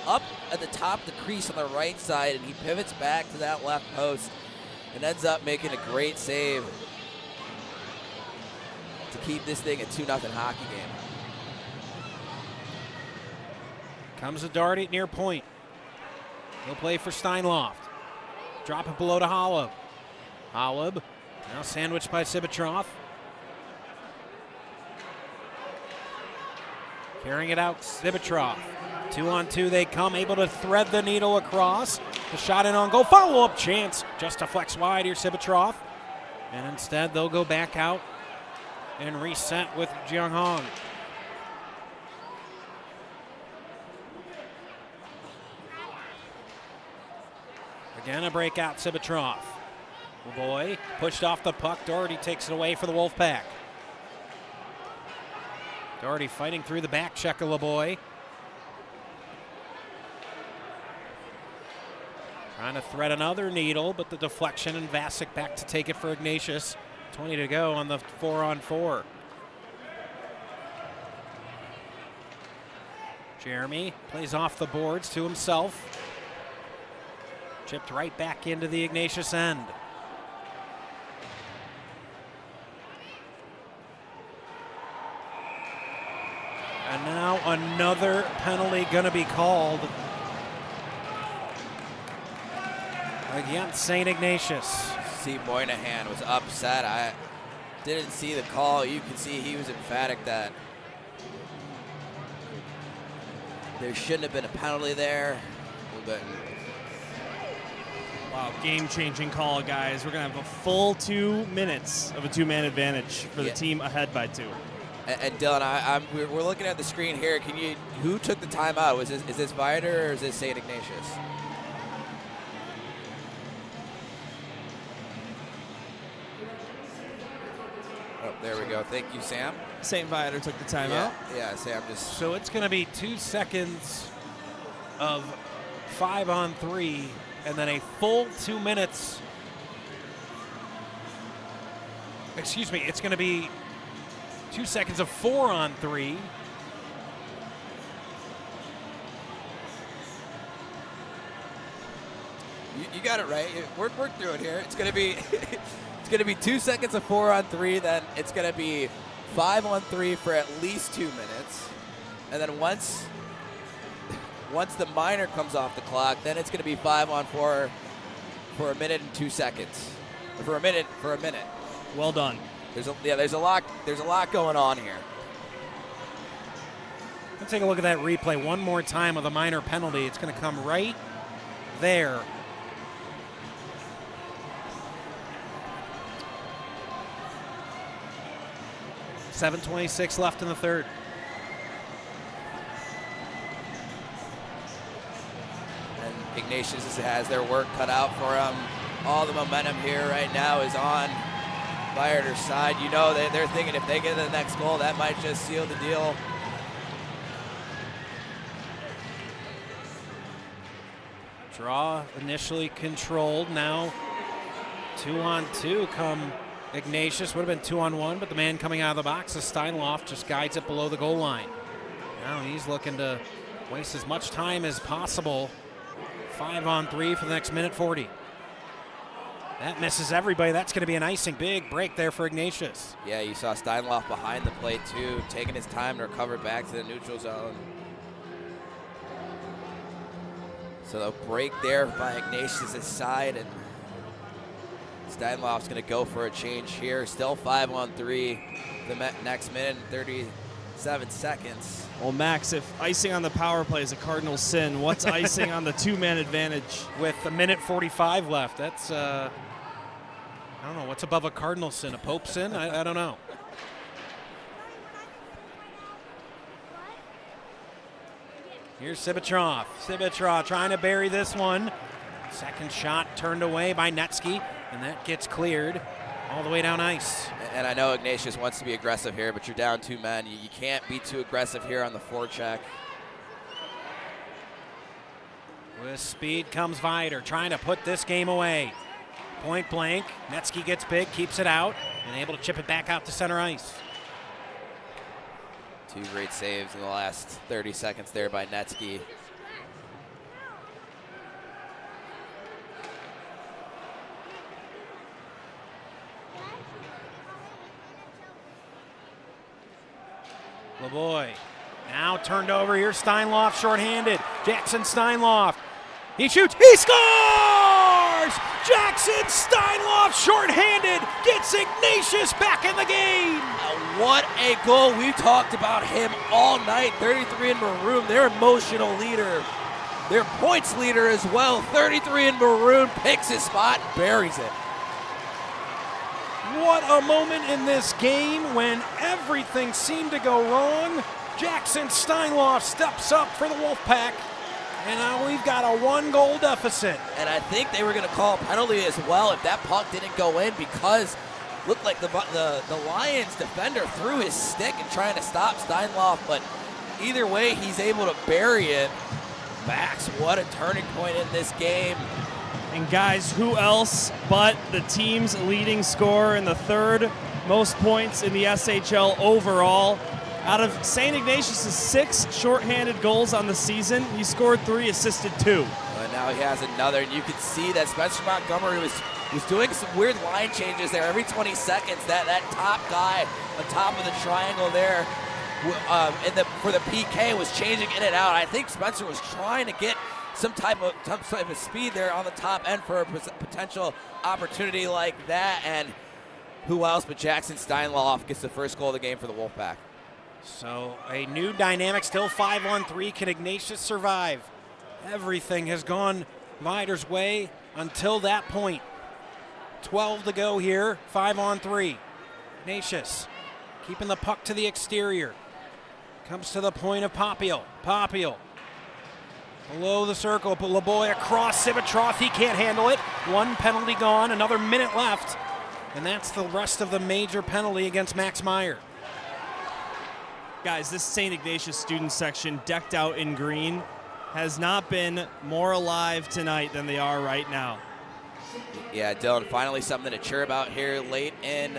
up at the top of the crease on the right side, and he pivots back to that left post and ends up making a great save to keep this thing a 2-0 hockey game. Comes to Doherty at near point. He'll play for Steinloft. Drop it below to Holub. Holub now sandwiched by Sibatroff. Carrying it out, Sibatroff. 2-on-2 they come, able to thread the needle across. The shot in on goal, follow-up chance. Just deflects wide here, Sibatroff. And instead they'll go back out and reset with Jiang Hong. Again, a breakout, Sibatroff. Boy, pushed off the puck. Doherty takes it away for the Wolfpack. Doherty fighting through the back check of LeBoy. Trying to thread another needle, but the deflection and Vasic back to take it for Ignatius. 20 to go on the 4-on-4. Jeremy plays off the boards to himself. Chipped right back into the Ignatius end. And now another penalty going to be called against St. Ignatius. See, Moynihan was upset. I didn't see the call. You can see he was emphatic that there shouldn't have been a penalty there. A little bit. Wow, game-changing call, guys. We're going to have a full 2 minutes of a two-man advantage for the team ahead by 2. And Dylan, we're looking at the screen here. Who took the timeout? Is this Viator or is this St. Ignatius? Oh, there we go. Thank you, Sam. St. Viator took the timeout. Yeah, Sam just. So it's going to be 2 seconds of 5-on-3 and then a full 2 minutes. Excuse me, it's going to be 2 seconds of 4-on-3. You got it right. Work through it here. It's going to be it's going to be 2 seconds of 4-on-3. Then it's going to be 5-on-3 for at least 2 minutes, and then once the minor comes off the clock, then it's going to be 5-on-4 for a minute and 2 seconds. For a minute. Well done. There's a lot going on here. Let's take a look at that replay one more time of the minor penalty. It's going to come right there. .7:26 left in the third. And Ignatius has their work cut out for them. All the momentum here right now is on Viator's side. You know, they're thinking if they get the next goal, that might just seal the deal. Draw initially controlled. Now 2-on-2 come Ignatius. Would have been 2-on-1, but the man coming out of the box is Steinloff, just guides it below the goal line. Now he's looking to waste as much time as possible. 5-on-3 for the next minute 40. That misses everybody. That's going to be an icing. Big break there for Ignatius. Yeah, you saw Steinloff behind the plate too, taking his time to recover back to the neutral zone. So the break there by Ignatius' side, and Steinloff's going to go for a change here. Still 5-on-3 the next minute and 37 seconds. Well, Max, if icing on the power play is a cardinal sin, what's icing on the two-man advantage? With a minute 45 left, that's, I don't know, what's above a cardinal sin? A Pope sin? I don't know. Here's Sibitrov. Sibitrov trying to bury this one. Second shot turned away by Netsky, and that gets cleared all the way down ice. And I know Ignatius wants to be aggressive here, but you're down 2 men. You can't be too aggressive here on the forecheck. With speed comes Viator, trying to put this game away. Point blank, Netsky gets big, keeps it out, and able to chip it back out to center ice. 2 great saves in the last 30 seconds there by Netsky. LeBoy now turned over. Here's Steinloff shorthanded. Jackson Steinloff. He shoots. He scores! Jackson Steinloff shorthanded gets Ignatius back in the game. What a goal. We talked about him all night. 33 in maroon, their emotional leader. Their points leader as well. 33 in maroon, picks his spot, buries it. What a moment in this game when everything seemed to go wrong. Jackson Steinloff steps up for the Wolfpack, and now we've got a 1-goal deficit. And I think they were going to call a penalty as well if that puck didn't go in, because looked like the Lions defender threw his stick and trying to stop Steinloff, but either way, he's able to bury it. Max, what a turning point in this game. And guys, who else but the team's leading scorer and the third most points in the SHL overall. Out of St. Ignatius' 6 shorthanded goals on the season, he scored 3, assisted 2. But now he has another, and you can see that Spencer Montgomery was doing some weird line changes there every 20 seconds. That top guy on top of the triangle there for the PK was changing in and out. I think Spencer was trying to get some type of speed there on the top end for a potential opportunity like that. And who else but Jackson Steinloff gets the first goal of the game for the Wolfpack. So a new dynamic, still 5-on-3. Can Ignatius survive? Everything has gone Viator's way until that point. 12 to go here, 5-on-3. Ignatius keeping the puck to the exterior. Comes to the point of Popiel. Popiel below the circle, but LeBoy across Sivitroff. He can't handle it. 1 penalty gone, another minute left. And that's the rest of the major penalty against Max Meyer. Guys, this St. Ignatius student section, decked out in green, has not been more alive tonight than they are right now. Yeah, Dylan, finally something to cheer about here late in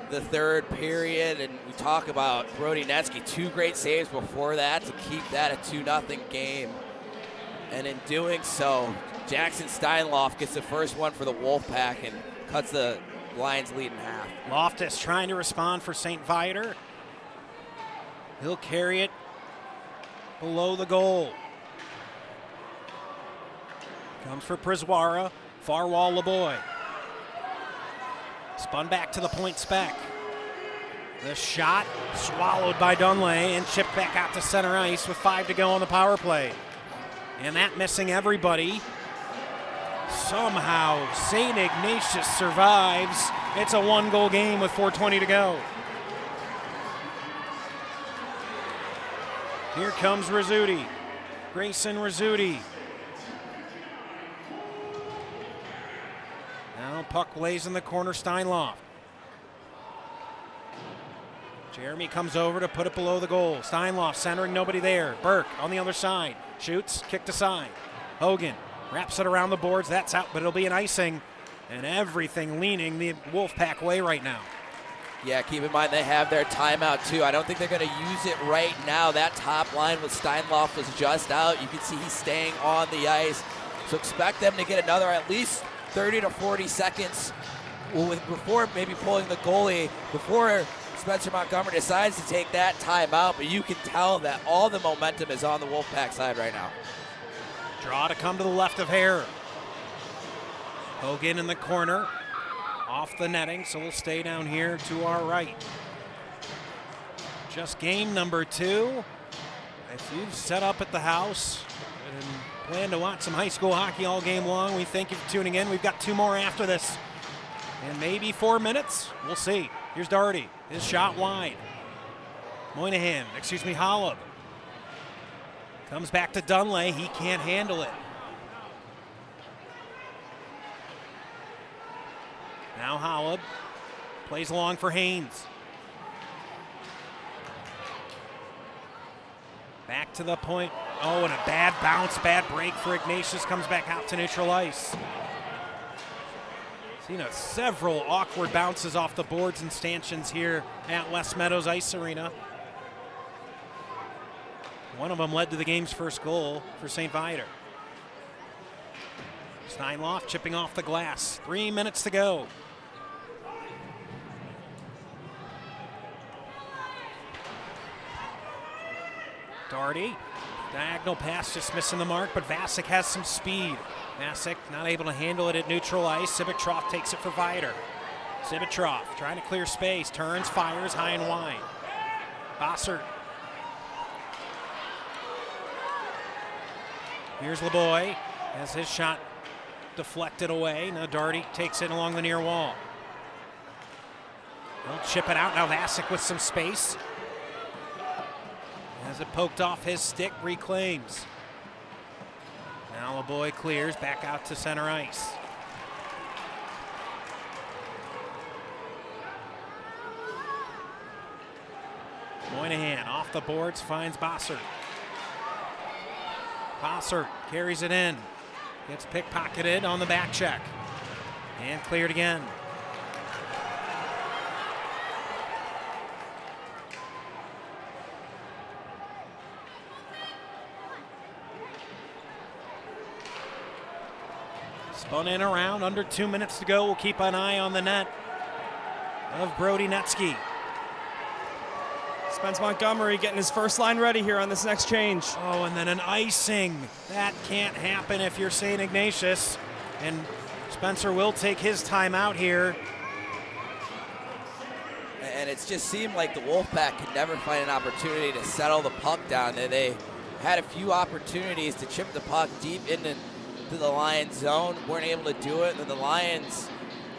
the third period. And we talk about Brody Netsky, 2 great saves before that to keep that a 2-0 game. And in doing so, Jackson Steinloff gets the first one for the Wolfpack and cuts the Lions lead in half. Loftus trying to respond for St. Viator. He'll carry it below the goal. Comes for Priswara. Far wall LeBoy. Spun back to the point spec. The shot swallowed by Dunlay and chipped back out to center ice with 5 to go on the power play. And that missing everybody. Somehow St. Ignatius survives. It's a 1-goal game with 4:20 to go. Here comes Rizzuti. Grayson Rizzuti. Now puck lays in the corner, Steinloff. Jeremy comes over to put it below the goal. Steinloff centering, nobody there. Burke on the other side. Shoots, kicked aside. Hogan wraps it around the boards. That's out, but it'll be an icing. And everything leaning the Wolfpack way right now. Yeah, keep in mind they have their timeout too. I don't think they're going to use it right now. That top line with Steinloff was just out. You can see he's staying on the ice. So expect them to get another at least 30 to 40 seconds before maybe pulling the goalie, before Spencer Montgomery decides to take that timeout. But you can tell that all the momentum is on the Wolfpack side right now. Draw to come to the left of Hare. Hogan in the corner. Off the netting, so we'll stay down here to our right. Just game number 2. If you've set up at the house and plan to watch some high school hockey all game long, we thank you for tuning in. We've got 2 more after this. And maybe 4 minutes. We'll see. Here's Doherty. His shot wide. Hollab. Comes back to Dunlay. He can't handle it. Now Hollab plays along for Haynes. Back to the point. Oh, and a bad bounce, bad break for Ignatius. Comes back out to neutral ice. Seen several awkward bounces off the boards and stanchions here at West Meadows Ice Arena. One of them led to the game's first goal for St. Viator. Steinloff chipping off the glass. 3 minutes to go. Doherty, diagonal pass just missing the mark, but Vasic has some speed. Vasic not able to handle it at neutral ice. Sivitroff takes it for Viator. Sivitroff trying to clear space, turns, fires high and wide. Bossert. Here's LeBoy, has his shot deflected away. Now Doherty takes it along the near wall. He'll chip it out. Now Vasic with some space. As it poked off his stick, reclaims. Now LeBoy clears back out to center ice. Moynihan off the boards, finds Bossert. Bossert carries it in. Gets pickpocketed on the back check. And cleared again. Spun in around, under 2 minutes to go. We'll keep an eye on the net of Brody Netsky. Spence Montgomery getting his first line ready here on this next change. Oh, and then an icing. That can't happen if you're St. Ignatius. And Spencer will take his time out here. And it's just seemed like the Wolfpack could never find an opportunity to settle the puck down there. They had a few opportunities to chip the puck deep into the Lions zone, weren't able to do it. And then the Lions,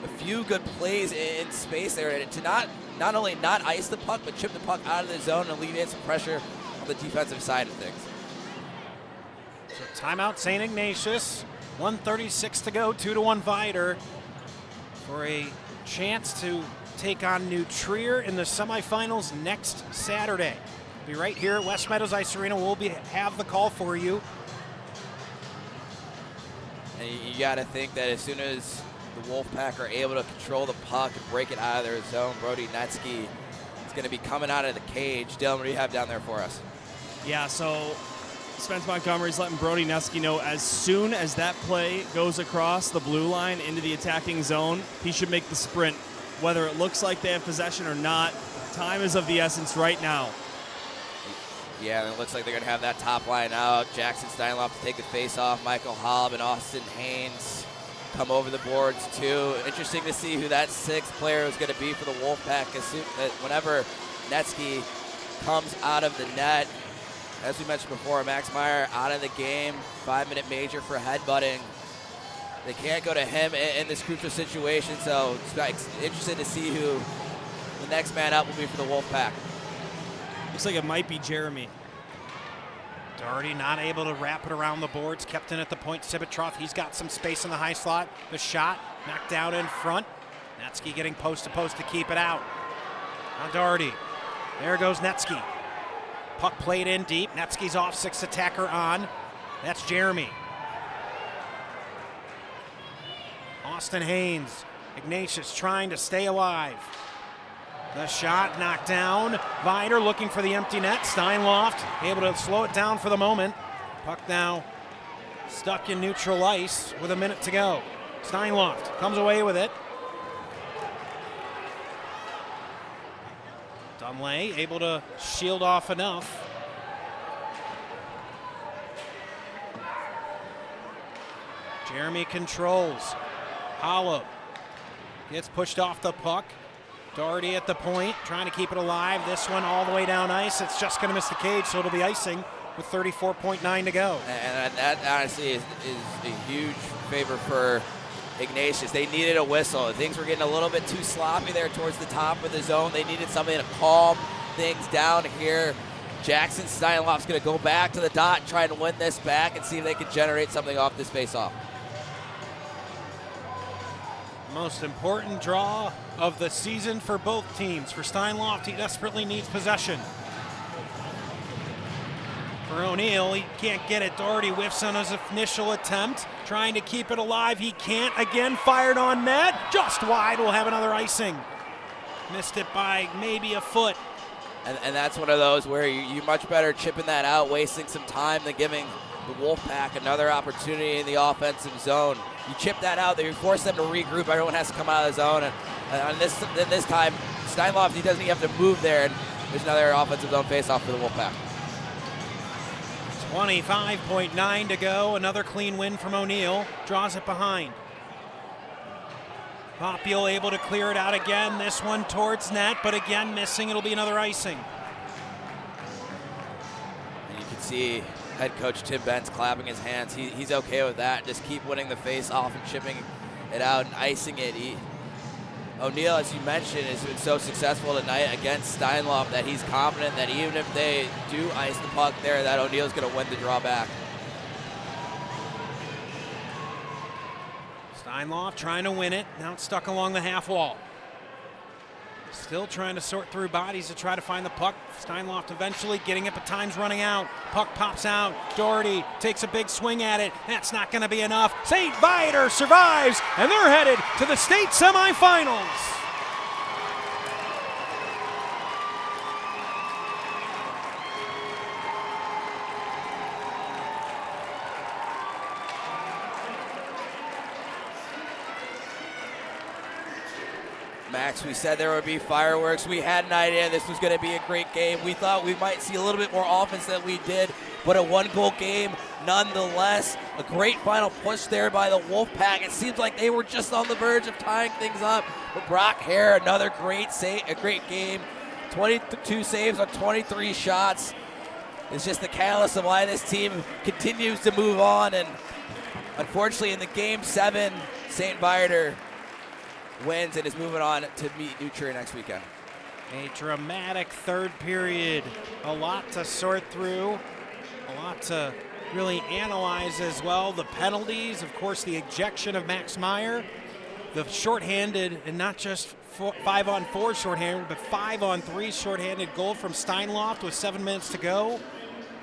a few good plays in space there to not only not ice the puck, but chip the puck out of the zone and alleviate some pressure on the defensive side of things. So timeout St. Ignatius, 1:36 to go, 2-1 Viator for a chance to take on New Trier in the semifinals next Saturday. Be right here at West Meadows Ice Arena. We'll have the call for you. And you got to think that as soon as the Wolfpack are able to control the puck and break it out of their zone, Brody Netsky is going to be coming out of the cage. Dylan, what do you have down there for us? Yeah, so Spence Montgomery's letting Brody Netsky know as soon as that play goes across the blue line into the attacking zone, he should make the sprint. Whether it looks like they have possession or not, time is of the essence right now. Yeah, and it looks like they're going to have that top line out. Jackson Steinloff to take the face-off. Michael Hobb and Austin Haynes come over the boards too. Interesting to see who that sixth player is going to be for the Wolfpack. Whenever Netsky comes out of the net, as we mentioned before, Max Meyer out of the game, 5-minute major for headbutting. They can't go to him in this crucial situation, so it's interested to see who the next man up will be for the Wolfpack. Looks like it might be Jeremy. Doherty not able to wrap it around the boards, kept in at the point. Civitroff, he's got some space in the high slot. The shot knocked down in front. Netsky getting post to post to keep it out. Now Doherty. There goes Netsky. Puck played in deep. Netsky's off, sixth attacker on. That's Jeremy. Austin Haynes. Ignatius trying to stay alive. The shot knocked down. Viator looking for the empty net. Steinloft able to slow it down for the moment. Puck now stuck in neutral ice with a minute to go. Steinloft comes away with it. Dunlay able to shield off enough. Jeremy controls. Hollow gets pushed off the puck. Doherty at the point, trying to keep it alive. This one all the way down ice. It's just going to miss the cage, so it'll be icing with 34.9 to go. And that honestly is a huge favor for Ignatius. They needed a whistle. Things were getting a little bit too sloppy there towards the top of the zone. They needed something to calm things down here. Jackson Steinloff's going to go back to the dot and try to win this back and see if they can generate something off this faceoff. Most important draw of the season for both teams. For Steinloft, he desperately needs possession. For O'Neill, he can't get it. Doherty whiffs on his initial attempt, trying to keep it alive. He can't. Again, fired on net. Just wide. We'll have another icing. Missed it by maybe a foot. And that's one of those where you much better chipping that out, wasting some time than giving the Wolfpack another opportunity in the offensive zone. You chip that out, you force them to regroup. Everyone has to come out of the zone. And this time, Steinloff, he doesn't even have to move there. And there's another offensive zone faceoff for the Wolfpack. 25.9 to go. Another clean win from O'Neill. Draws it behind. Popiel able to clear it out again. This one towards net, but again missing. It'll be another icing. And you can see head coach Tim Benz clapping his hands. He's okay with that. Just keep winning the face off and chipping it out and icing it. O'Neill, as you mentioned, has been so successful tonight against Steinloff that he's confident that even if they do ice the puck there, that O'Neill's going to win the draw back. Steinloff trying to win it. Now it's stuck along the half wall. Still trying to sort through bodies to try to find the puck. Steinloft eventually getting it, but time's running out. Puck pops out. Doherty takes a big swing at it. That's not going to be enough. St. Viator survives, and they're headed to the state semifinals. Max, we said there would be fireworks. We had an idea this was going to be a great game. We thought we might see a little bit more offense than we did, but a one-goal game nonetheless. A great final push there by the Wolfpack. It seems like they were just on the verge of tying things up. But Brock Hare, another great game. 22 saves on 23 shots. It's just the catalyst of why this team continues to move on. And unfortunately, in the Game 7, St. Viator wins and is moving on to meet New Trier next weekend. A dramatic third period. A lot to sort through. A lot to really analyze as well. The penalties, of course, the ejection of Max Meyer. The shorthanded, and not just 5-on-4 shorthanded, but 5-on-3 shorthanded goal from Steinloft with 7 minutes to go.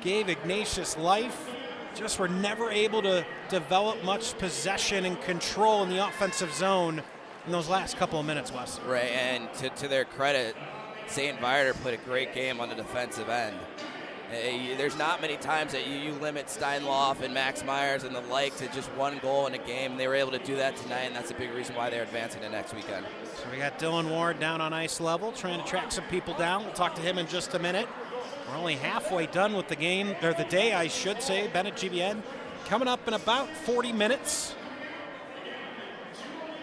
Gave Ignatius life. Just were never able to develop much possession and control in the offensive zone in those last couple of minutes, Wes. Right, and to their credit, St. Viator played a great game on the defensive end. There's not many times that you limit Steinloff and Max Myers and the like to just one goal in a game. They were able to do that tonight, and that's a big reason why they're advancing to next weekend. So we got Dylan Ward down on ice level, trying to track some people down. We'll talk to him in just a minute. We're only halfway done with the game, or the day, I should say. Bennett GBN coming up in about 40 minutes.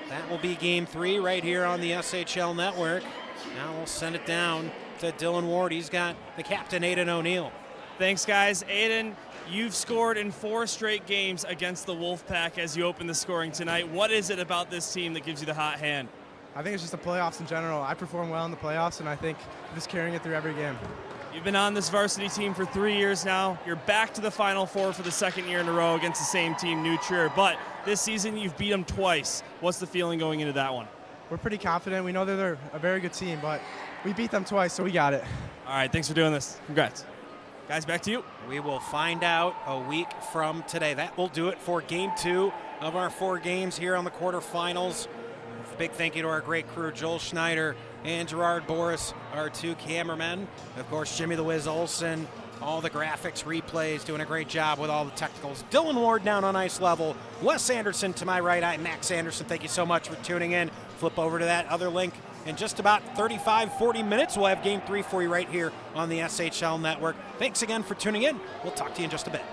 That will be Game 3 right here on the SHL Network. Now we'll send it down to Dylan Ward. He's got the captain, Aiden O'Neill. Thanks, guys. Aiden, you've scored in 4 straight games against the Wolfpack as you open the scoring tonight. What is it about this team that gives you the hot hand? I think it's just the playoffs in general. I perform well in the playoffs, and I think I'm just carrying it through every game. You've been on this varsity team for 3 years now. You're back to the Final Four for the 2nd year in a row against the same team, New Trier. But this season, you've beat them twice. What's the feeling going into that one? We're pretty confident. We know that they're a very good team, but we beat them twice, so we got it. All right, thanks for doing this. Congrats. Guys, back to you. We will find out a week from today. That will do it for Game 2 of our 4 games here on the quarterfinals. A big thank you to our great crew, Joel Schneider and Gerard Boris, our 2 cameramen. Of course, Jimmy the Wiz Olsen, all the graphics, replays, doing a great job with all the technicals. Dylan Ward down on ice level. Wes Anderson to my right. I'm Max Anderson. Thank you so much for tuning in. Flip over to that other link. In just about 35-40 minutes, we'll have Game 3 for you right here on the SHL Network. Thanks again for tuning in. We'll talk to you in just a bit.